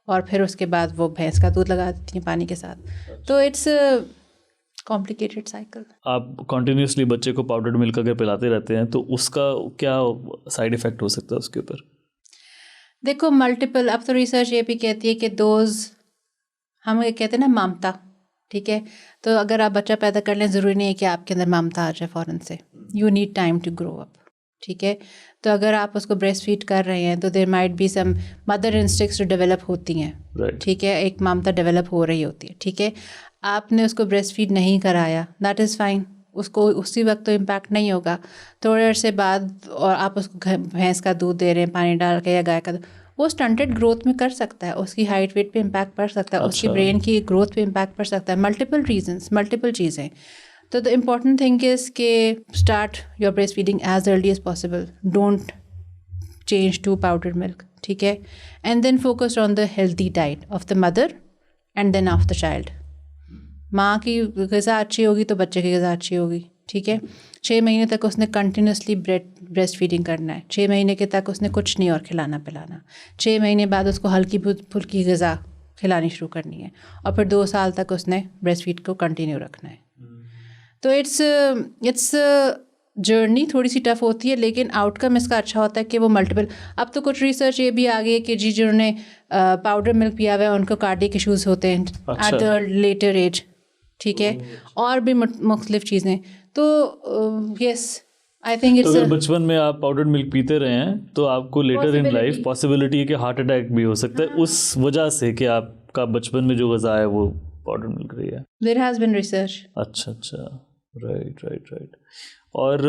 और फिर उसके बाद वो भैंस का दूध लगा देती हैं पानी के साथ। तो इट्स कॉम्प्लिकेटेड साइकिल। आप कंटिन्यूसली बच्चे को पाउडर्ड मिल्क अगर पिलाते रहते हैं तो उसका क्या साइड इफ़ेक्ट हो सकता है उसके ऊपर? देखो, मल्टीपल, अब तो रिसर्च ये भी कहती है कि डोज, हम ये कहते हैं ना ममता, ठीक है, तो अगर आप बच्चा पैदा कर लें, ज़रूरी नहीं है कि आपके अंदर ममता आ जाए फ़ौरन से। You need time to grow up. ठीक है, तो अगर आप उसको ब्रेस्ट फीड कर रहे हैं तो there might be some mother instincts जो डेवलप होती हैं। ठीक है, एक ममता डेवलप हो रही होती है। ठीक है, आपने उसको ब्रेस्ट फीड नहीं कराया, दैट इज़ फाइन, उसको उसी वक्त तो इम्पैक्ट नहीं होगा। थोड़े अरसे बाद और आप उसको भैंस का दूध दे रहे हैं पानी डाल के या गाय का, वो स्टंटेड ग्रोथ में कर सकता है, उसकी हाइट वेट पे इम्पैक्ट पड़ सकता है, उसकी ब्रेन की ग्रोथ पे इम्पैक्ट पड़ सकता है। मल्टीपल रीजंस, मल्टीपल चीज़ें। तो द इम्पॉर्टेंट थिंग इज़ के start your breast feeding as early as possible, don't change to powdered milk. ठीक है, and then focus on the healthy diet of the mother and then of the child. माँ की ग़िज़ा अच्छी होगी तो बच्चे की ग़िज़ा अच्छी होगी। ठीक है, 6 महीने तक उसने कंटिन्यूसली ब्रेस्ट फीडिंग करना है। 6 महीने के तक उसने कुछ नहीं और खिलाना पिलाना। 6 महीने बाद उसको हल्की फुल्की ग़िज़ा खिलानी शुरू करनी है और फिर 2 साल तक उसने ब्रेस्ट फीड को कंटिन्यू रखना है। तो इट्स जर्नी थोड़ी सी टफ होती है, लेकिन आउटकम इसका अच्छा होता है कि वो मल्टीपल। अब तो कुछ रिसर्च ये भी आ गई है कि जिन्होंने पाउडर मिल्क पिया हुआ है उनको कार्डियक इशूज़ होते हैं एट द लेटर एज। ठीक है, और भी मुख्तलिफ चीज़ें। तो यस, आई थिंक इट्स, अगर बचपन में आप पाउडर्ड मिल्क पीते रहे हैं तो आपको लेटर इन लाइफ पॉसिबिलिटी है कि हार्ट अटैक भी हो सकता है उस वजह से कि आपका बचपन में जो ग़िज़ा है वो पाउडर्ड मिल्क रही है। There has been research. अच्छा, राइट। और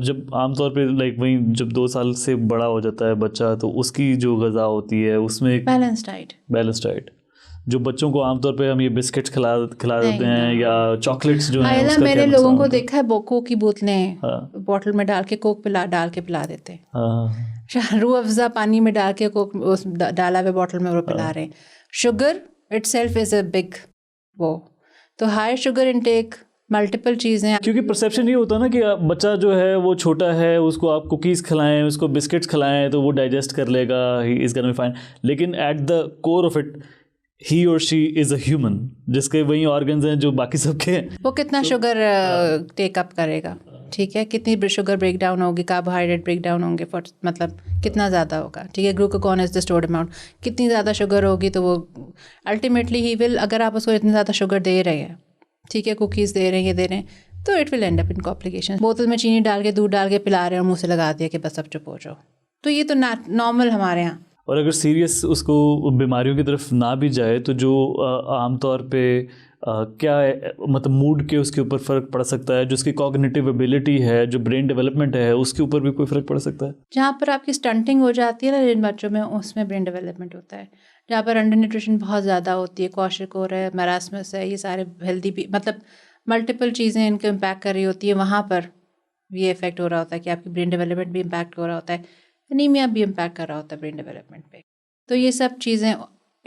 जब आमतौर पे लाइक वही जब 2 साल से बड़ा हो जाता है बच्चा तो उसकी जो ग़िज़ा होती है उसमें बैलेंस डाइट, जो बच्चों को आमतौर पे हम ये बिस्किट्स खिला देते हैं या चॉकलेट्स जो हैं उसका मैंने लोगों को देखा है कोक की बोतलें बॉटल में डाल के कोक डाल के पिला देते हैं। रूह अफ़ज़ा पानी में डाल के कोक उस डाला हुए बॉटल में वो पिला रहे हैं। Sugar itself is a big वो, तो हाई शुगर इनटेक, मल्टीपल चीज़ें। क्योंकि परसेप्शन ये होता है ना कि बच्चा जो है वो छोटा है, उसको आप कुकीज़ खिलाएं, उसको बिस्किट्स खिलाएं तो वो डाइजेस्ट कर लेगा, he is gonna be fine. लेकिन at the core of it he or she is a human जिसके वही ऑर्गन्स हैं जो बाकी सबके हैं। वो कितना शुगर टेक अप करेगा। ठीक है, कितनी शुगर ब्रेक डाउन होगी, कार्बोहाइड्रेट ब्रेक डाउन होंगे, मतलब कितना ज़्यादा होगा, ठीक है, glucagon is the stored amount, कितनी ज़्यादा शुगर होगी तो वो अल्टीमेटली ही विल, अगर आप उसको इतनी ज़्यादा शुगर दे रहे हैं, ठीक है, कुकीज़ दे रहे हैं, ये दे रहे हैं, तो it will and up in complication. बोतल में चीनी डाल के, दूध डाल के पिला रहे हैं और मुँह से लगा दिया कि बस अब चुप हो जाओ, तो ये तो नॉर्मल हमारे यहाँ। और अगर सीरियस उसको बीमारियों की तरफ ना भी जाए तो जो आमतौर पे क्या है, मतलब मूड के उसके ऊपर फ़र्क पड़ सकता है, जो उसकी कॉग्निटिव एबिलिटी है, जो ब्रेन डेवलपमेंट है, उसके ऊपर भी कोई फ़र्क पड़ सकता है? जहाँ पर आपकी स्टंटिंग हो जाती है ना जिन बच्चों में, उसमें ब्रेन डेवलपमेंट होता है। जहाँ पर अंडर न्यूट्रिशन बहुत ज़्यादा होती है, क्वाशिकोर है, मैरास्मस है, ये सारे हेल्दी भी, मतलब मल्टीपल चीज़ें इनको इम्पैक्ट कर रही होती है, वहाँ पर ये इफेक्ट हो रहा होता है कि आपकी ब्रेन डेवलपमेंट भी इम्पैक्ट हो रहा होता है, एनीमिया भी इम्पैक्ट कर रहा होता है ब्रेन डेवलपमेंट पे। तो ये सब चीज़ें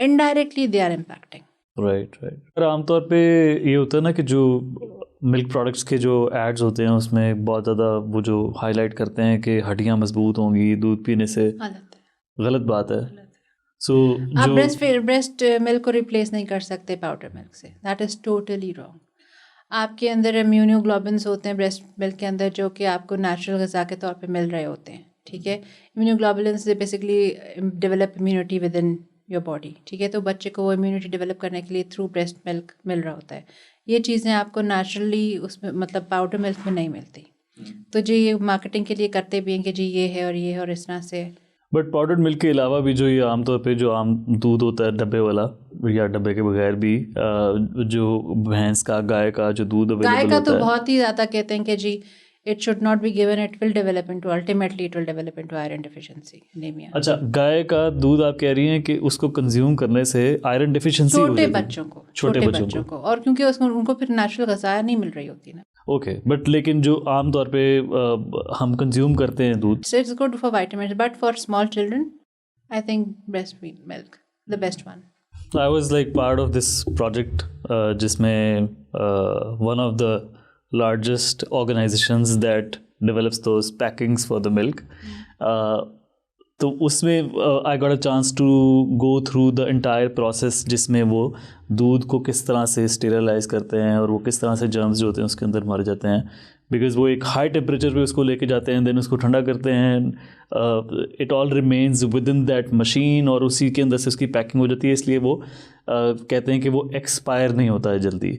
indirectly they are impacting. Right. और आमतौर पे ये होता है ना कि जो मिल्क प्रोडक्ट्स के जो एड्स होते हैं उसमें बहुत ज़्यादा वो जो हाईलाइट करते हैं कि हड्डियाँ मजबूत होंगी दूध पीने से, गलत बात है। सो आप ब्रेस्ट मिल्क को रिप्लेस नहीं कर सकते पाउडर मिल्क से, दैट इज़ टोटली रॉन्ग। आपके अंदर इम्यूनोग्लोबिन्स होते हैं ब्रेस्ट मिल्क के अंदर, जो कि आपको नेचुरल ग़िज़ा के तौर पे मिल रहे होते हैं, ठीक है। इम्यूनोग्लोबुलिन्स से basically develop immunity with in your body, ठीक है। तो बच्चे को वो इम्यूनिटी डेवलप करने के लिए थ्रू ब्रेस्ट मिल्क मिल रहा होता है। ये चीज़ें आपको नेचुरली उसमें, मतलब पाउडर मिल्क में नहीं मिलती। तो जी ये मार्केटिंग के लिए करते भी हैं कि जी ये है और ये है और इस तरह से। बट पाउडर्ड मिल्क के अलावा भी जो ये आमतौर पे जो आम दूध होता है डब्बे वाला या डब्बे के बगैर भी जो भैंस का, गाय का जो दूध अवेलेबल होता है, गाय का तो बहुत ही ज़्यादा कहते हैं कि जी it should not be given, it will develop into, ultimately it will develop into iron deficiency, anemia। अच्छा, गाय का दूध आप कह रही हैं कि उसको कंज्यूम करने से आयरन डिफिशिएंसी हो जाती है? छोटे बच्चों को, और क्योंकि उसमें उनको फिर नेचुरल ग़िज़ा नहीं मिल रही होती ना। ओके, बट लेकिन जो आम तौर पे हम कंज्यूम करते हैं दूध, it's good for vitamins, but for small children I think breast milk the best one. I was like part of this project जिसमें one of the largest organizations that develops those packings for the milk. तो उसमें I got a chance to go through the entire process जिसमें वो दूध को किस तरह से स्टेरलाइज करते हैं और वो किस तरह से जर्म्स जो होते हैं उसके अंदर मर जाते हैं, बिकॉज वो एक हाई टेम्परेचर पे उसको लेके जाते हैं, देन उसको ठंडा करते हैं, it all remains with in that machine और उसी के अंदर से उसकी पैकिंग हो जाती है, इसलिए वो कहते हैं कि वो एक्सपायर नहीं होता है जल्दी।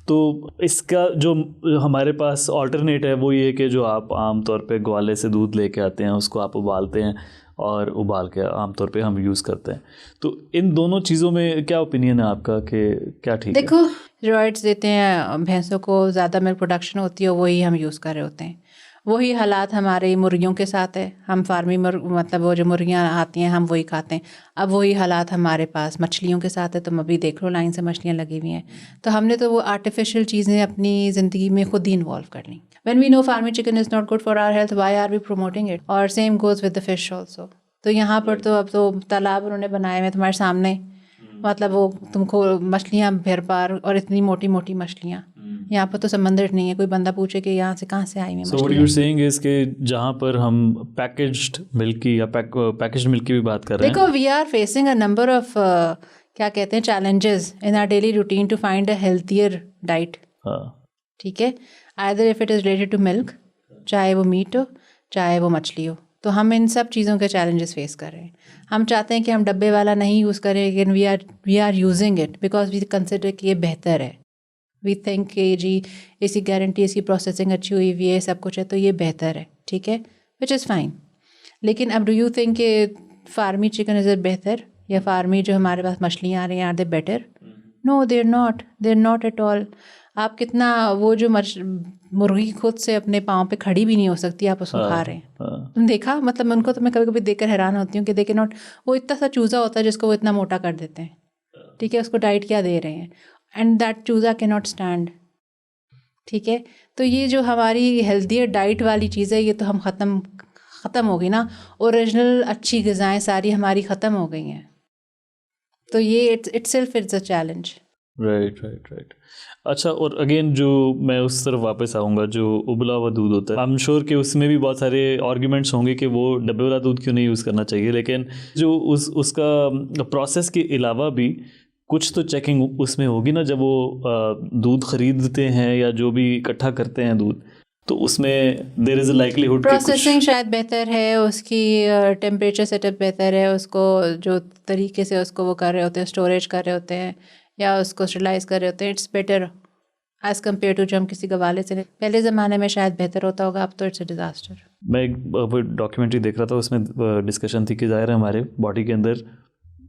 तो इसका जो हमारे पास ऑल्टरनेट है वो ये कि जो आप आमतौर पे ग्वाले से दूध लेके आते हैं उसको आप उबालते हैं और उबाल के आमतौर पे हम यूज़ करते हैं। तो इन दोनों चीज़ों में क्या ओपिनियन है आपका कि क्या ठीक है? देखो, स्टेरॉइड्स देते हैं भैंसों को, ज़्यादा मिल्क प्रोडक्शन होती है, वही हम यूज़ कर रहे होते हैं। वही हालात हमारे मुर्गियों के साथ है, हम फार्मी मतलब वो जो मुर्गियाँ आती हैं हम वही खाते हैं। अब वही हालात हमारे पास मछलियों के साथ है, तुम अभी देख लो लाइन से मछलियाँ लगी हुई हैं। तो हमने तो वो आर्टिफिशियल चीज़ें अपनी ज़िंदगी में खुद ही इन्वॉल्व कर ली। When we know farmy chicken is not good for our health, why are we promoting it? और same goes with the fish also. तो यहाँ पर तो अब तो तालाब उन्होंने बनाए हुए तुम्हारे सामने, मतलब वो तुमको मछलियाँ भर पार और इतनी मोटी मोटी मछलियाँ। यहाँ पर तो समंदर नहीं है, कोई बंदा पूछे कि यहाँ से कहाँ से आई मैं। So what you're saying is कि जहाँ पर हम पैकेज्ड मिल्क की या पैकेज्ड मिल्क की भी बात कर रहे हैं, देखो we are facing a number of क्या कहते हैं challenges in our daily routine to find a healthier diet. ठीक है, either if it is related to milk, चाहे वो मीट हो चाहे वो मछली हो, तो हम इन सब चीज़ों के चैलेंजेस फेस कर रहे हैं। हम चाहते हैं कि हम डब्बे वाला नहीं यूज़ करें, लेकिन we are using it because we consider कि ये बेहतर है। वी थिंक कि जी इसकी गारंटी, इसकी प्रोसेसिंग अच्छी हुई हुई है, सब कुछ है, तो ये बेहतर है, ठीक है, विच इज़ फाइन। लेकिन अब डू यू थिंक कि फार्मी चिकन इज़ बेहतर, या फार्मी जो हमारे पास मछलियाँ आ रही हैं are they better? No, they are not at all. आप कितना वो जो मुर्गी खुद से अपने पाँव पे खड़ी भी नहीं हो सकती, आप उसको खा रहे हैं। तुम देखा, मतलब उनको तो मैं कभी कभी देखकर हैरान होती हूँ कि दे कैन नॉट, वो इतना सा चूज़ा होता है जिसको वो इतना मोटा कर देते हैं, ठीक है, उसको डाइट क्या दे रहे हैं, एंड दैट चूज़ा कैन नॉट स्टैंड, ठीक है। तो ये जो हमारी हेल्थियर डाइट वाली चीज़ है, ये तो हम ख़त्म हो गई ना, ओरिजिनल अच्छी ग़िज़ाएँ सारी हमारी ख़त्म हो गई हैं। तो ये itself it's a challenge. Right. अच्छा, और अगेन जो मैं उस तरफ वापस आऊँगा, जो उबला हुआ दूध होता है, आई एम श्योर कि उसमें भी बहुत सारे आर्ग्यूमेंट्स होंगे कि वो डब्बे वाला दूध क्यों नहीं यूज़ करना चाहिए, लेकिन जो उसका प्रोसेस के अलावा भी कुछ तो चेकिंग उसमें होगी ना, जब वो दूध ख़रीदते हैं या जो भी इकट्ठा करते हैं दूध, तो उसमें there is a likelihood processing शायद बेहतर है, उसकी टेम्परेचर सेटअप बेहतर है, उसको जो तरीके से उसको वो कर रहे होते हैं, स्टोरेज कर रहे होते हैं या उसको स्टरलाइज कर रहे होते हैं, it's better as compare to जो हम किसी गवाले से पहले ज़माने में शायद बेहतर होता होगा, अब तो इट्स अ डिज़ास्टर। मैं एक डॉक्यूमेंट्री देख रहा था, उसमें डिस्कशन थी कि ज़ाहिर है हमारे बॉडी के अंदर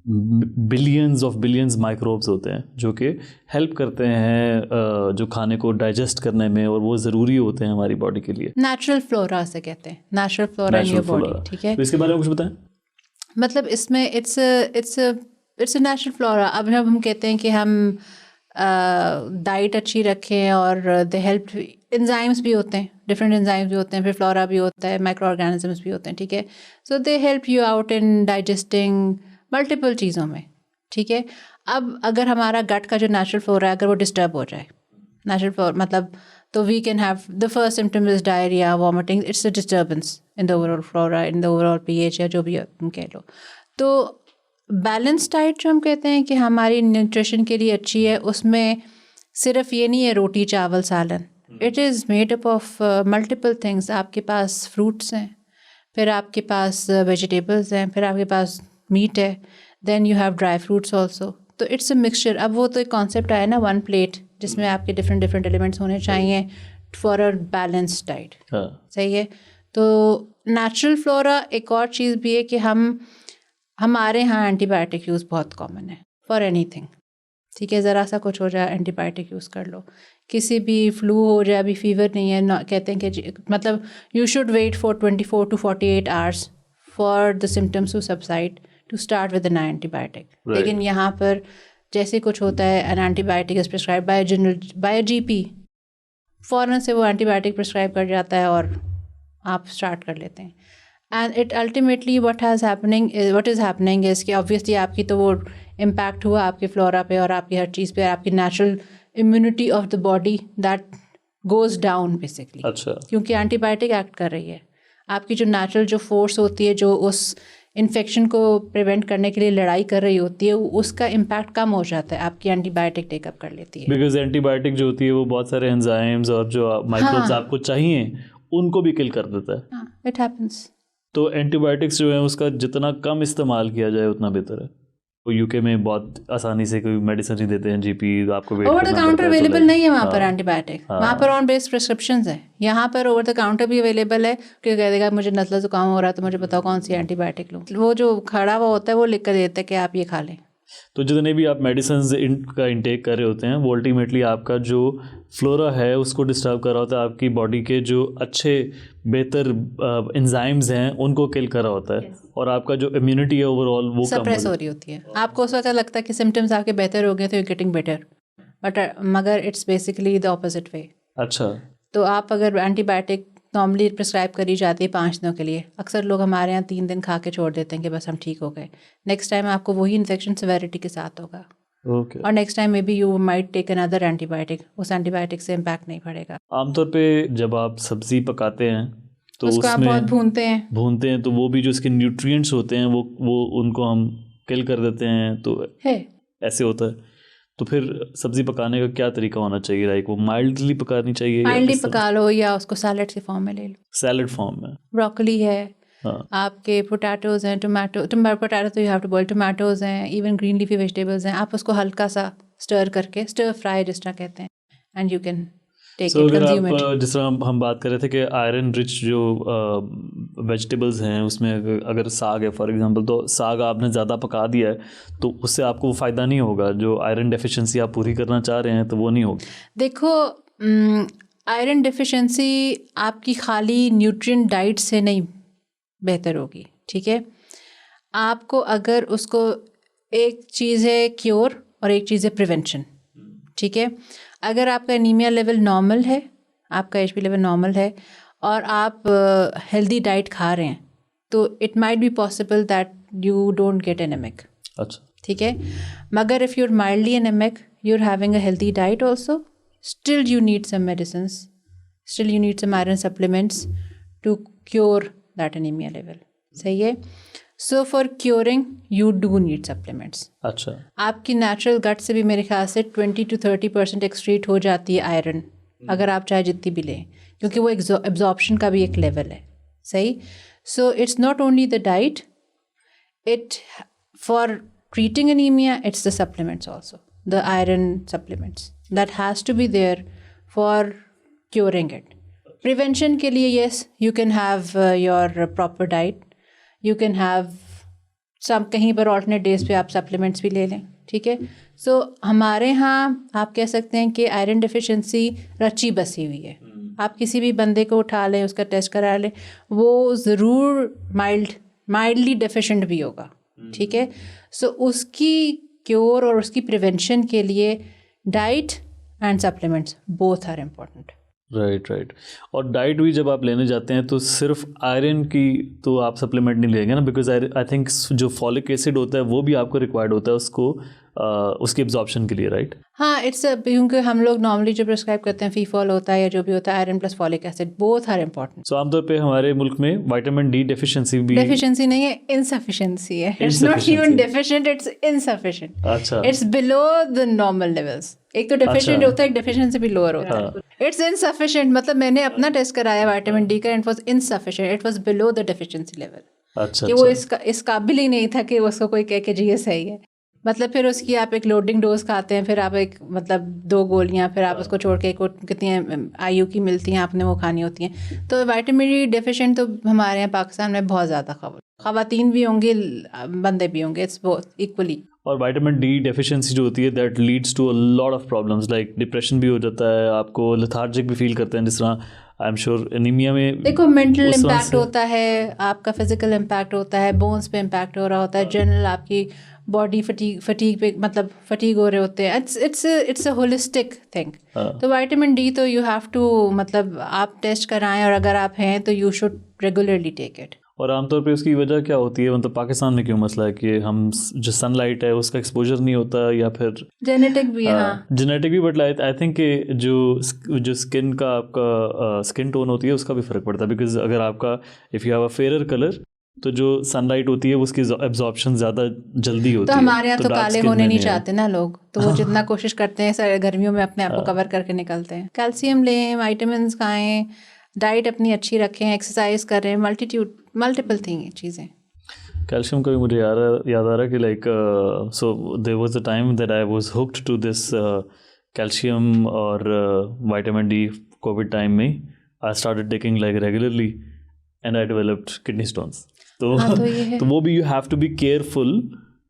बिलियंस माइक्रोब्स होते हैं जो कि हेल्प करते हैं जो खाने को डाइजेस्ट करने में, और वो ज़रूरी होते हैं हमारी बॉडी के लिए। नेचुरल फ्लोरा से कहते हैं, natural flora in your body, ठीक है। तो इसके बारे में कुछ बताएं। मतलब इसमें इट्स अ नेचुरल फ्लोरा। अब जब हम कहते हैं कि हम डाइट अच्छी रखें और दे हेल्प, एंजाइम्स भी होते हैं, डिफरेंट एंजाइम्स भी होते हैं, फिर फ्लोरा भी होता है, माइक्रो ऑर्गेनिजम्स भी होते हैं, ठीक है। So they help you out in digesting multiple चीज़ों में, ठीक है। अब अगर हमारा गट का जो नेचुरल फ्लोरा है अगर वो डिस्टर्ब हो जाए, नेचुरल फ्लोरा मतलब, तो we can have the first symptom is diarrhoea, vomiting, it's a disturbance in the overall flora, in the overall pH या जो भी तुम कह लो। तो बैलेंस डाइट जो हम कहते हैं कि हमारी न्यूट्रिशन के लिए अच्छी है, उसमें सिर्फ ये नहीं है रोटी चावल सालन, it is made up of multiple things. आपके पास फ्रूट्स हैं, फिर आपके पास वेजिटेबल्स हैं, फिर आपके पास मीट है, then you have dry fruits also. तो इट्स अ मिक्सचर। अब वो तो एक कॉन्सेप्ट आया ना, वन प्लेट, जिसमें आपके डिफरेंट एलिमेंट्स होने चाहिए फॉर अ बैलेंस डाइट। सही है। तो नेचुरल फ्लोरा, एक और चीज़ भी है कि हमारे यहाँ एंटीबायोटिक यूज़ बहुत कॉमन है फॉर एनीथिंग, ठीक है। ज़रा सा कुछ हो जाए एंटीबायोटिक यूज़ कर लो, किसी भी फ्लू हो जाए, अभी फीवर नहीं है ना, कहते हैं कि मतलब you should wait for 24 to 48 hours for the symptoms to subside to start with an antibiotic. लेकिन यहाँ पर जैसे कुछ होता है, an antibiotic is prescribe by GP, फ़ौरन से वो एंटीबायोटिक प्रिस्क्राइब कर जाता है और आप स्टार्ट कर लेते हैं। And it ultimately what is happening is कि ऑब्वियसली आपकी तो वो इम्पैक्ट हुआ आपके फ्लोरा पे और आपकी हर चीज़ पे, आपकी natural immunity of the body that goes down basically. अच्छा। क्योंकि एंटीबायोटिक एक्ट कर रही है, आपकी जो नेचुरल जो फोर्स होती है, जो उस इन्फेक्शन को प्रिवेंट करने के लिए लड़ाई कर रही होती है, उसका इम्पैक्ट कम हो जाता है, आपकी एंटीबायोटिक टेकअप कर लेती है। बिकॉज एंटीबायोटिक जो होती है वो बहुत सारे एंजाइम्स और जो माइक्रोब्स आपको चाहिए उनको भी किल कर देता है। हाँ, इट हैपेंस। तो एंटीबायोटिक्स जो है उसका जितना कम इस्तेमाल किया जाए उतना बेहतर है। वो यूके में बहुत आसानी से कोई मेडिसिन ही देते हैं, जीपी आपको wait over the counter available नहीं है वहाँ पर एंटीबायोटिक, हाँ। वहाँ पर ऑन बेस्ड प्रिस्क्रिप्शंस है। यहाँ पर ओवर द काउंटर भी अवेलेबल है, क्योंकि कह देगा मुझे नज़ला ज़ुकाम हो रहा है तो मुझे बताओ कौन सी एंटीबायोटिक लूँ, वो जो खड़ा हुआ होता है वो लिख कर देता है कि आप ये खा लें। तो जितने भी आप मेडिसिन का इंटेक कर रहे होते हैं वो अल्टीमेटली आपका जो फ्लोरा है उसको डिस्टर्ब कर रहा होता है, आपकी बॉडी के जो अच्छे बेहतर एंजाइम्स हैं उनको किल कर रहा होता है, और आपका जो इम्यूनिटी है ओवरऑल वो कम सप्रेस हो रही होती है। आपको उस वक्त लगता है कि सिम्टम्स आपके बेहतर हो गए तो यू गेटिंग बेटर, बट मगर it's basically the opposite way. अच्छा। तो आप अगर एंटीबायोटिक नॉर्मली प्रिस्क्राइब करी जाती है 5 दिनों के लिए, अक्सर लोग हमारे यहाँ 3 दिन खा के छोड़ देते हैं कि बस हम ठीक हो गए। नेक्स्ट टाइम आपको वही इन्फेक्शन सिवेरिटी के साथ होगा, और next time maybe you might take another antibiotic, उस एंटीबायोटिक से इम्पैक्ट नहीं पड़ेगा। आमतौर पे जब आप सब्जी पकाते हैं तो उसको आप बहुत भूनते हैं तो वो भी जो इसके न्यूट्रिएंट्स होते हैं वो उनको हम किल कर देते हैं, तो ऐसे होता है। तो फिर सब्जी पकाने का क्या तरीका होना चाहिए? लाइक वो माइल्डली पकानी चाहिए, माइल्डली पका लो या उसको सैलड के फॉर्म में ले लो, सैलड फॉर्म में। ब्रोकली है, हाँ। आपके पोटैटोज हैं, पोटैटो तो you have to boil, tomatoes हैं, इवन ग्रीन लीफी वेजिटेबल्स हैं, आप उसको हल्का सा स्टर करके, स्टर फ्राई जिस तरह कहते हैं, and you can take it, consume it. जिस तरह हम बात कर रहे थे कि आयरन रिच जो वेजिटेबल्स हैं उसमें अगर साग है फॉर एग्जांपल, तो साग आपने ज़्यादा पका दिया है तो उससे आपको फ़ायदा नहीं होगा, जो आयरन डेफिशिएंसी आप पूरी करना चाह रहे हैं तो वो नहीं होगी। देखो, आयरन डेफिशिएंसी आपकी खाली न्यूट्रिएंट डाइट से नहीं बेहतर होगी, ठीक है। आपको अगर उसको, एक चीज़ है क्योर और एक चीज़ है प्रिवेंशन, ठीक है। अगर आपका एनीमिया लेवल नॉर्मल है, आपका एचबी लेवल नॉर्मल है और आप हेल्दी डाइट खा रहे हैं, तो it might be possible that you don't get anaemic. अच्छा, ठीक है। मगर if you are mildly anaemic, you are having a healthy diet also, still you need some medicines, still you need some iron supplements to cure that anaemia level. सही है। So for curing you do need supplements. अच्छा। आपकी natural गट से भी मेरे ख्याल से 20 to 30% excrete हो जाती है आयरन अगर आप चाहे जितनी भी लें, क्योंकि वो एब्जॉर्प्शन का भी एक लेवल है, सही। So it's not only the diet, it for treating anemia, it's the supplements also, the iron supplements that has to be there for curing it. Prevention के लिए, yes, you can have your proper diet, you can have some, कहीं पर alternate days पे आप supplements भी ले लें, ठीक है। सो हमारे यहाँ आप कह सकते हैं कि आयरन डिफिशिएंसी रची बसी हुई है। आप किसी भी बंदे को उठा लें, उसका टेस्ट करा लें, वो ज़रूर माइल्डली डेफिशिएंट भी होगा, ठीक है। सो उसकी क्योर और उसकी प्रिवेंशन के लिए diet and supplements both are important. Right. और डाइट भी जब आप लेने जाते हैं तो सिर्फ आयरन की तो आप सप्लीमेंट नहीं लेंगे ना, बिकॉज आई थिंक जो फॉलिक एसिड होता है वो भी आपको रिक्वायर्ड होता है उसको उसके एब्जॉर्प्शन के लिए, राइट? हाँ, क्योंकि हम लोग नॉर्मली जो प्रिस्क्राइब करते हैं फीफॉल होता है या जो भी होता है, iron plus folic acid both are important. So आमतौर पे हमारे मुल्क में विटामिन डी डेफिशिएंसी नहीं है, इनसफिशिएंसी है। It's not even deficient, it's insufficient. अच्छा, it's below the normal levels. एक तो डेफिशिएंट होता है, एक डेफिशिएंसी भी लोअर होता है। इट्स इनसफिशिएंट, मतलब मैंने अपना टेस्ट कराया विटामिन डी का, it was insufficient, it was below the deficiency level. अच्छा, कि वो इस काबिल ही नहीं था कि उसको कोई कह के जी ये सही है। मतलब फिर उसकी आप एक लोडिंग डोज खाते हैं, फिर आप एक मतलब 2 गोलियां, फिर आप उसको छोड़ के कितनी आयु की मिलती हैं, आपने वो खानी होती हैं। तो विटामिन डी डेफिशिएंट तो हमारे यहाँ पाकिस्तान में बहुत ज़्यादा ख़वातीन भी होंगे, बंदे भी होंगे, इट्स बोथ इक्वली। और विटामिन डी डेफिशिएंसी जो होती है that leads to a lot of problems, like depression भी हो जाता है, आपको लेथार्जिक भी फील करते हैं, जिस तरह आई एम श्योर एनीमिया में देखो मेंटल इम्पैक्ट होता है, आपका फिजिकल इम्पैक्ट होता है, बोन्स पे इम्पैक्ट हो रहा होता है, जनरल आपकी बॉडी फटीग पे, मतलब फटीग हो रहे होते हैं। It's a holistic thing. तो विटामिन डी तो यू हैव टू, मतलब आप टेस्ट कराएं, और अगर आप हैं तो you should regularly take it. और आमतौर पे उसकी वजह क्या होती है, मतलब पाकिस्तान में क्यों मसला है कि हम जो सनलाइट है उसका एक्सपोजर नहीं होता, या फिर जेनेटिक भी है? हाँ, जेनेटिक भी, बट आई थिंक जो स्किन का आपका स्किन टोन होती है उसका भी फ़र्क पड़ता है, बिकॉज अगर आपका if you have a fair colour तो जो सनलाइट होती है उसकी एब्जॉर्प्शन ज़्यादा जल्दी होती है। तो हमारे यहाँ तो dark काले skin होने में नहीं चाहते ना लोग, तो वो जितना कोशिश करते हैं सारे गर्मियों में अपने आप को कवर करके निकलते हैं। कैल्शियम लें, विटामिन्स खाएं, डाइट अपनी अच्छी रखें, एक्सरसाइज करें, मल्टीपल थिंग चीज़ें। कैल्शियम का भी मुझे याद आ रहा है कि like so there was a time that I was hooked to this calcium और विटामिन डी कोविड टाइम में। I started taking like regularly and I developed kidney stones. तो ये है। तो वो भी you have to be careful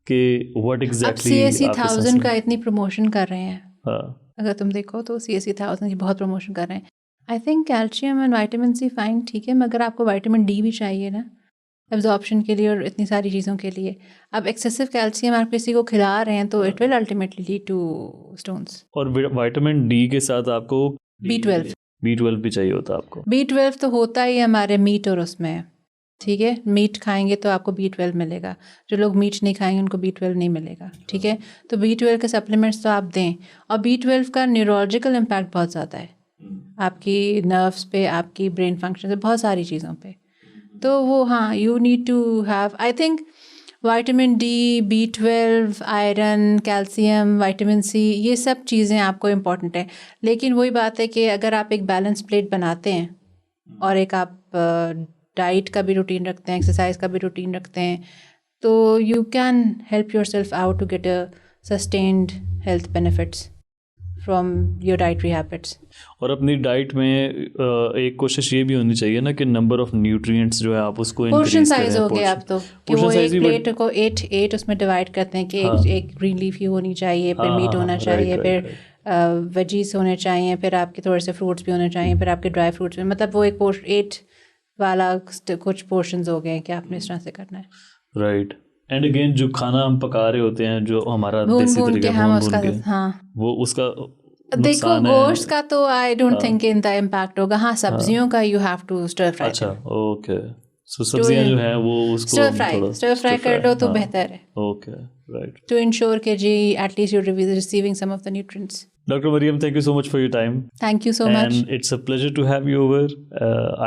कि what exactly. अब CSC 1000 का इतनी प्रमोशन कर रहे हैं, हाँ, अगर तुम देखो तो CSC 1000 की बहुत प्रमोशन कर रहे हैं। I think calcium and vitamin C fine, ठीक है, मगर आपको विटामिन डी भी चाहिए ना एब्जॉर्प्शन के लिए और इतनी सारी चीज़ों के लिए। अब एक्सेसिव कैल्शियम आप किसी को खिला रहे हैं तो it will ultimately lead to stones. और विटामिन डी के साथ आपको B12 भी चाहिए होता है आपको। B12 तो होता ही हमारे मीट और उसमें है, ठीक है। मीट खाएंगे तो आपको B12 मिलेगा, जो लोग मीट नहीं खाएंगे उनको B12 नहीं मिलेगा, ठीक है। तो B12 के सप्लीमेंट्स तो आप दें। और B12 का न्यूरोलॉजिकल इम्पैक्ट बहुत ज़्यादा है, आपकी नर्व्स पे, आपकी ब्रेन फंक्शन पे, बहुत सारी चीज़ों पे। तो वो हाँ, you need to have, I think vitamin D, B12, iron, calcium, vitamin C, ये सब चीज़ें आपको इम्पॉर्टेंट है। लेकिन वही बात है कि अगर आप एक बैलेंस प्लेट बनाते हैं और एक आप डाइट का भी रूटीन रखते हैं, एक्सरसाइज का भी रूटीन रखते हैं, तो you can help yourself out to get a sustained health benefits from your dietary habits. और अपनी डाइट में एक कोशिश ये भी होनी चाहिए ना कि नंबर ऑफ न्यूट्रिएंट्स जो है आप उसको पोर्शन इंक्रीज साइज करें। हो गया अब तो, कि वो एक प्लेट को 8 उसमें डिवाइड करते हैं कि एक ग्रीन लीफी होनी चाहिए, फिर मीट होना चाहिए, फिर वेजीज होने चाहिए, फिर आपके थोड़े से फ्रूट्स भी होने चाहिए, फिर आपके ड्राई फ्रूट्स भी, मतलब वो एक 8 वाला कुछ पोर्शंस हो गए कि आपने इस तरह से करना है। राइट। एंड अगेन जो खाना हम पका रहे होते हैं, जो हमारा देसी तरीका भून के, हाँ, वो उसका देखो गोश्त का तो आई डोंट थिंक इनका इम्पैक्ट होगा। हाँ, सब्जियों का you have to stir fry. अच्छा, ओके। सो सब्जियां जो हैं वो उसको स्टर फ्राई कर लो तो बेहतर है। Okay, right. टू इंश्योर कि जी at least you are receiving some of the nutrients. Dr. Mariam, thank you so much for your time. Thank you so much. And it's a pleasure to have you over.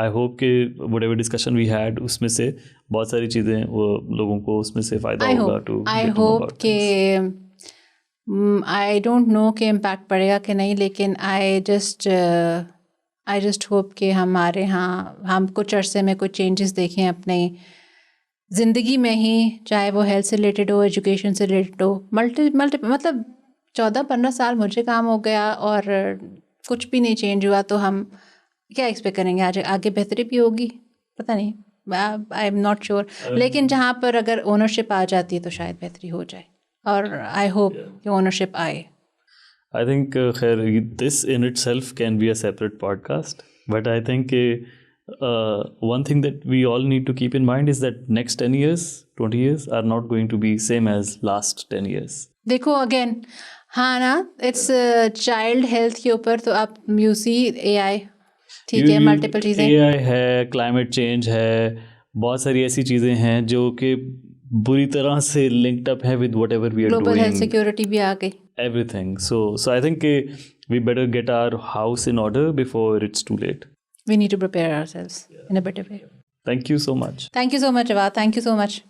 I hope कि whatever discussion we had उसमें से बहुत सारी चीज़ें वो लोगों को उसमें से फ़ायदा होगा to I get to know hope about कि things. आई डोंट नो कि इम्पैक्ट पड़ेगा कि नहीं, लेकिन आई जस्ट होप कि हमारे यहाँ हम कुछ अरसे में कुछ चेंजेस देखें अपने ज़िंदगी में ही, चाहे वो हेल्थ से रिलेटेड हो, एजुकेशन से रिलेटेड हो, मल्टी मतलब 14-15 साल मुझे काम हो गया और कुछ भी नहीं चेंज हुआ, तो हम क्या एक्सपेक्ट करेंगे आगे बेहतरी भी होगी, पता नहीं, आई एम नॉट श्योर। लेकिन जहाँ पर अगर ओनरशिप आ जाती है तो शायद बेहतरी हो जाए, और आई होप कि ओनरशिप आए। I think खैर this in itself can be a separate podcast, but I think one thing that we all need to keep in mind is that next 10 years, 20 years are not going to be same as last 10 years. देखो again, हाँ ना, it's child health के ऊपर तो आप you see AI, ठीक है, multiple चीज़ें, AI है, क्लाइमेट चेंज है, बहुत सारी ऐसी चीज़ें हैं जो कि बुरी तरह से लिंक्ड अप है with whatever we are global health doing. Security भी आ गई। Everything. So I think we better get our house in order before it's too late. We need to prepare ourselves in a better way. Thank you so much. Thank you so much, Jawad. Thank you so much.